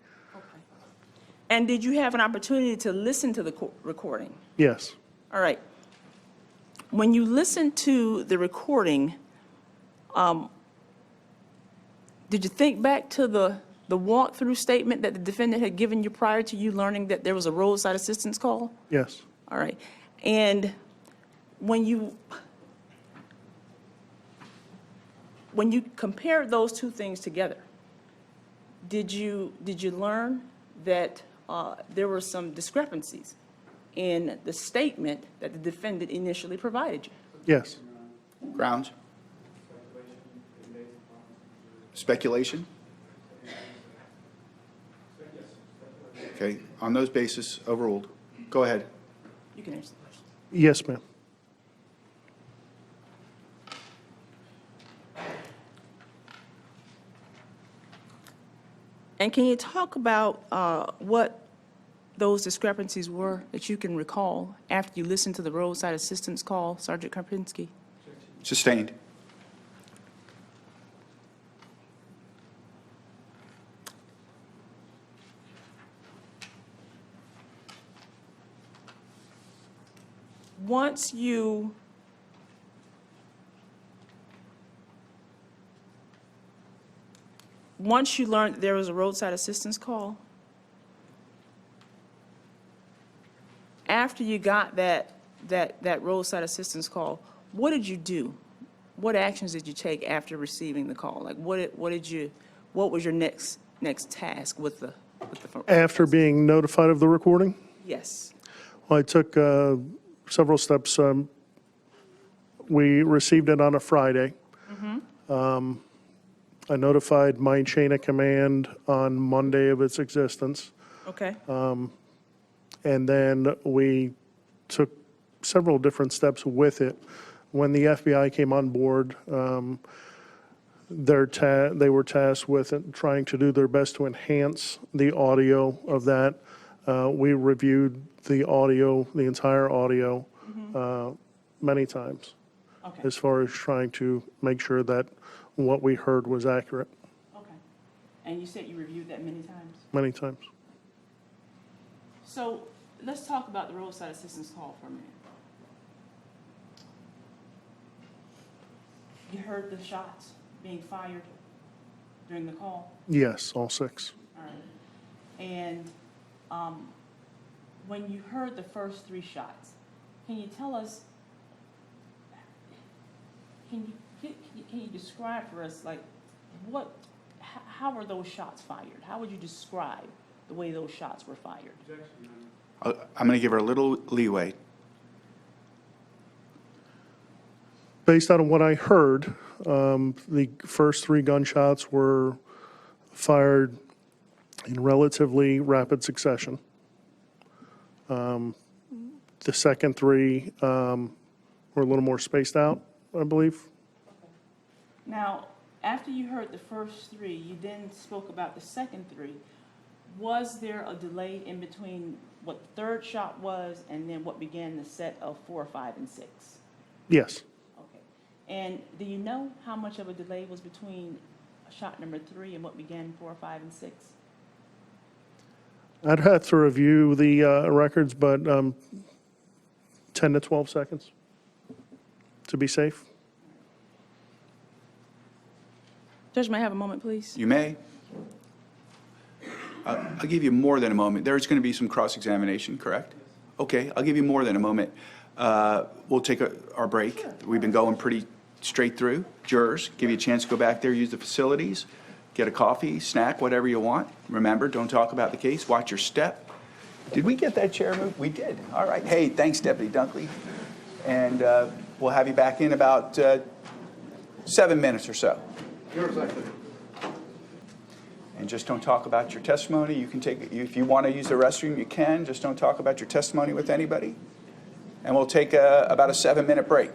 And did you have an opportunity to listen to the recording? Yes. All right. When you listened to the recording, did you think back to the walkthrough statement that the defendant had given you prior to you learning that there was a roadside assistance call? Yes. All right. And when you compared those 2 things together, did you learn that there were some discrepancies in the statement that the defendant initially provided you? Yes. Grounds? Speculation? Okay, on those basis, overruled. Go ahead. You can answer the question. Yes, ma'am. And can you talk about what those discrepancies were that you can recall after you listened to the roadside assistance call, Sergeant Karpinski? Sustained. Once you learned that there was a roadside assistance call, after you got that roadside assistance call, what did you do? What actions did you take after receiving the call? Like, what was your next task with the phone? After being notified of the recording, Yes. well, I took several steps. We received it on a Friday. I notified my chain of command on Monday of its existence. Okay, And then we took several different steps with it. When the FBI came on board, they were tasked with trying to do their best to enhance the audio of that. We reviewed the audio, the entire audio, many times, okay, as far as trying to make sure that what we heard was accurate, okay. And you said you reviewed that many times? many times. So let's talk about the roadside assistance call for a minute. You heard the shots being fired during the call? Yes, all 6. All right. And when you heard the first 3 shots, can you tell us, can you describe for us, like, how were those shots fired? How would you describe the way those shots were fired? I'm going to give her a little leeway. Based on what I heard, the first 3 gunshots were fired in relatively rapid succession. The second 3 were a little more spaced out, I believe. Now, after you heard the first 3, you then spoke about the second 3. Was there a delay in between what the third shot was and then what began the set of 4, 5, and 6? Yes. Okay. And do you know how much of a delay was between shot number 3 and what began 4, 5, and 6? I'd have to review the records, but 10 to 12 seconds to be safe. Judge, may I have a moment, please? You may. I'll give you more than a moment. There's going to be some cross-examination, correct? Okay, I'll give you more than a moment. We'll take our break. We've been going pretty straight through. Jurors, give you a chance to go back there, use the facilities, get a coffee, snack, whatever you want. Remember, don't talk about the case. Watch your step. Did we get that chair moved? We did. All right. Hey, thanks, Deputy Dunkley. And we'll have you back in about 7 minutes or so. And just don't talk about your testimony. You can take, if you want to use the restroom, you can. Just don't talk about your testimony with anybody. And we'll take about a 7-minute break.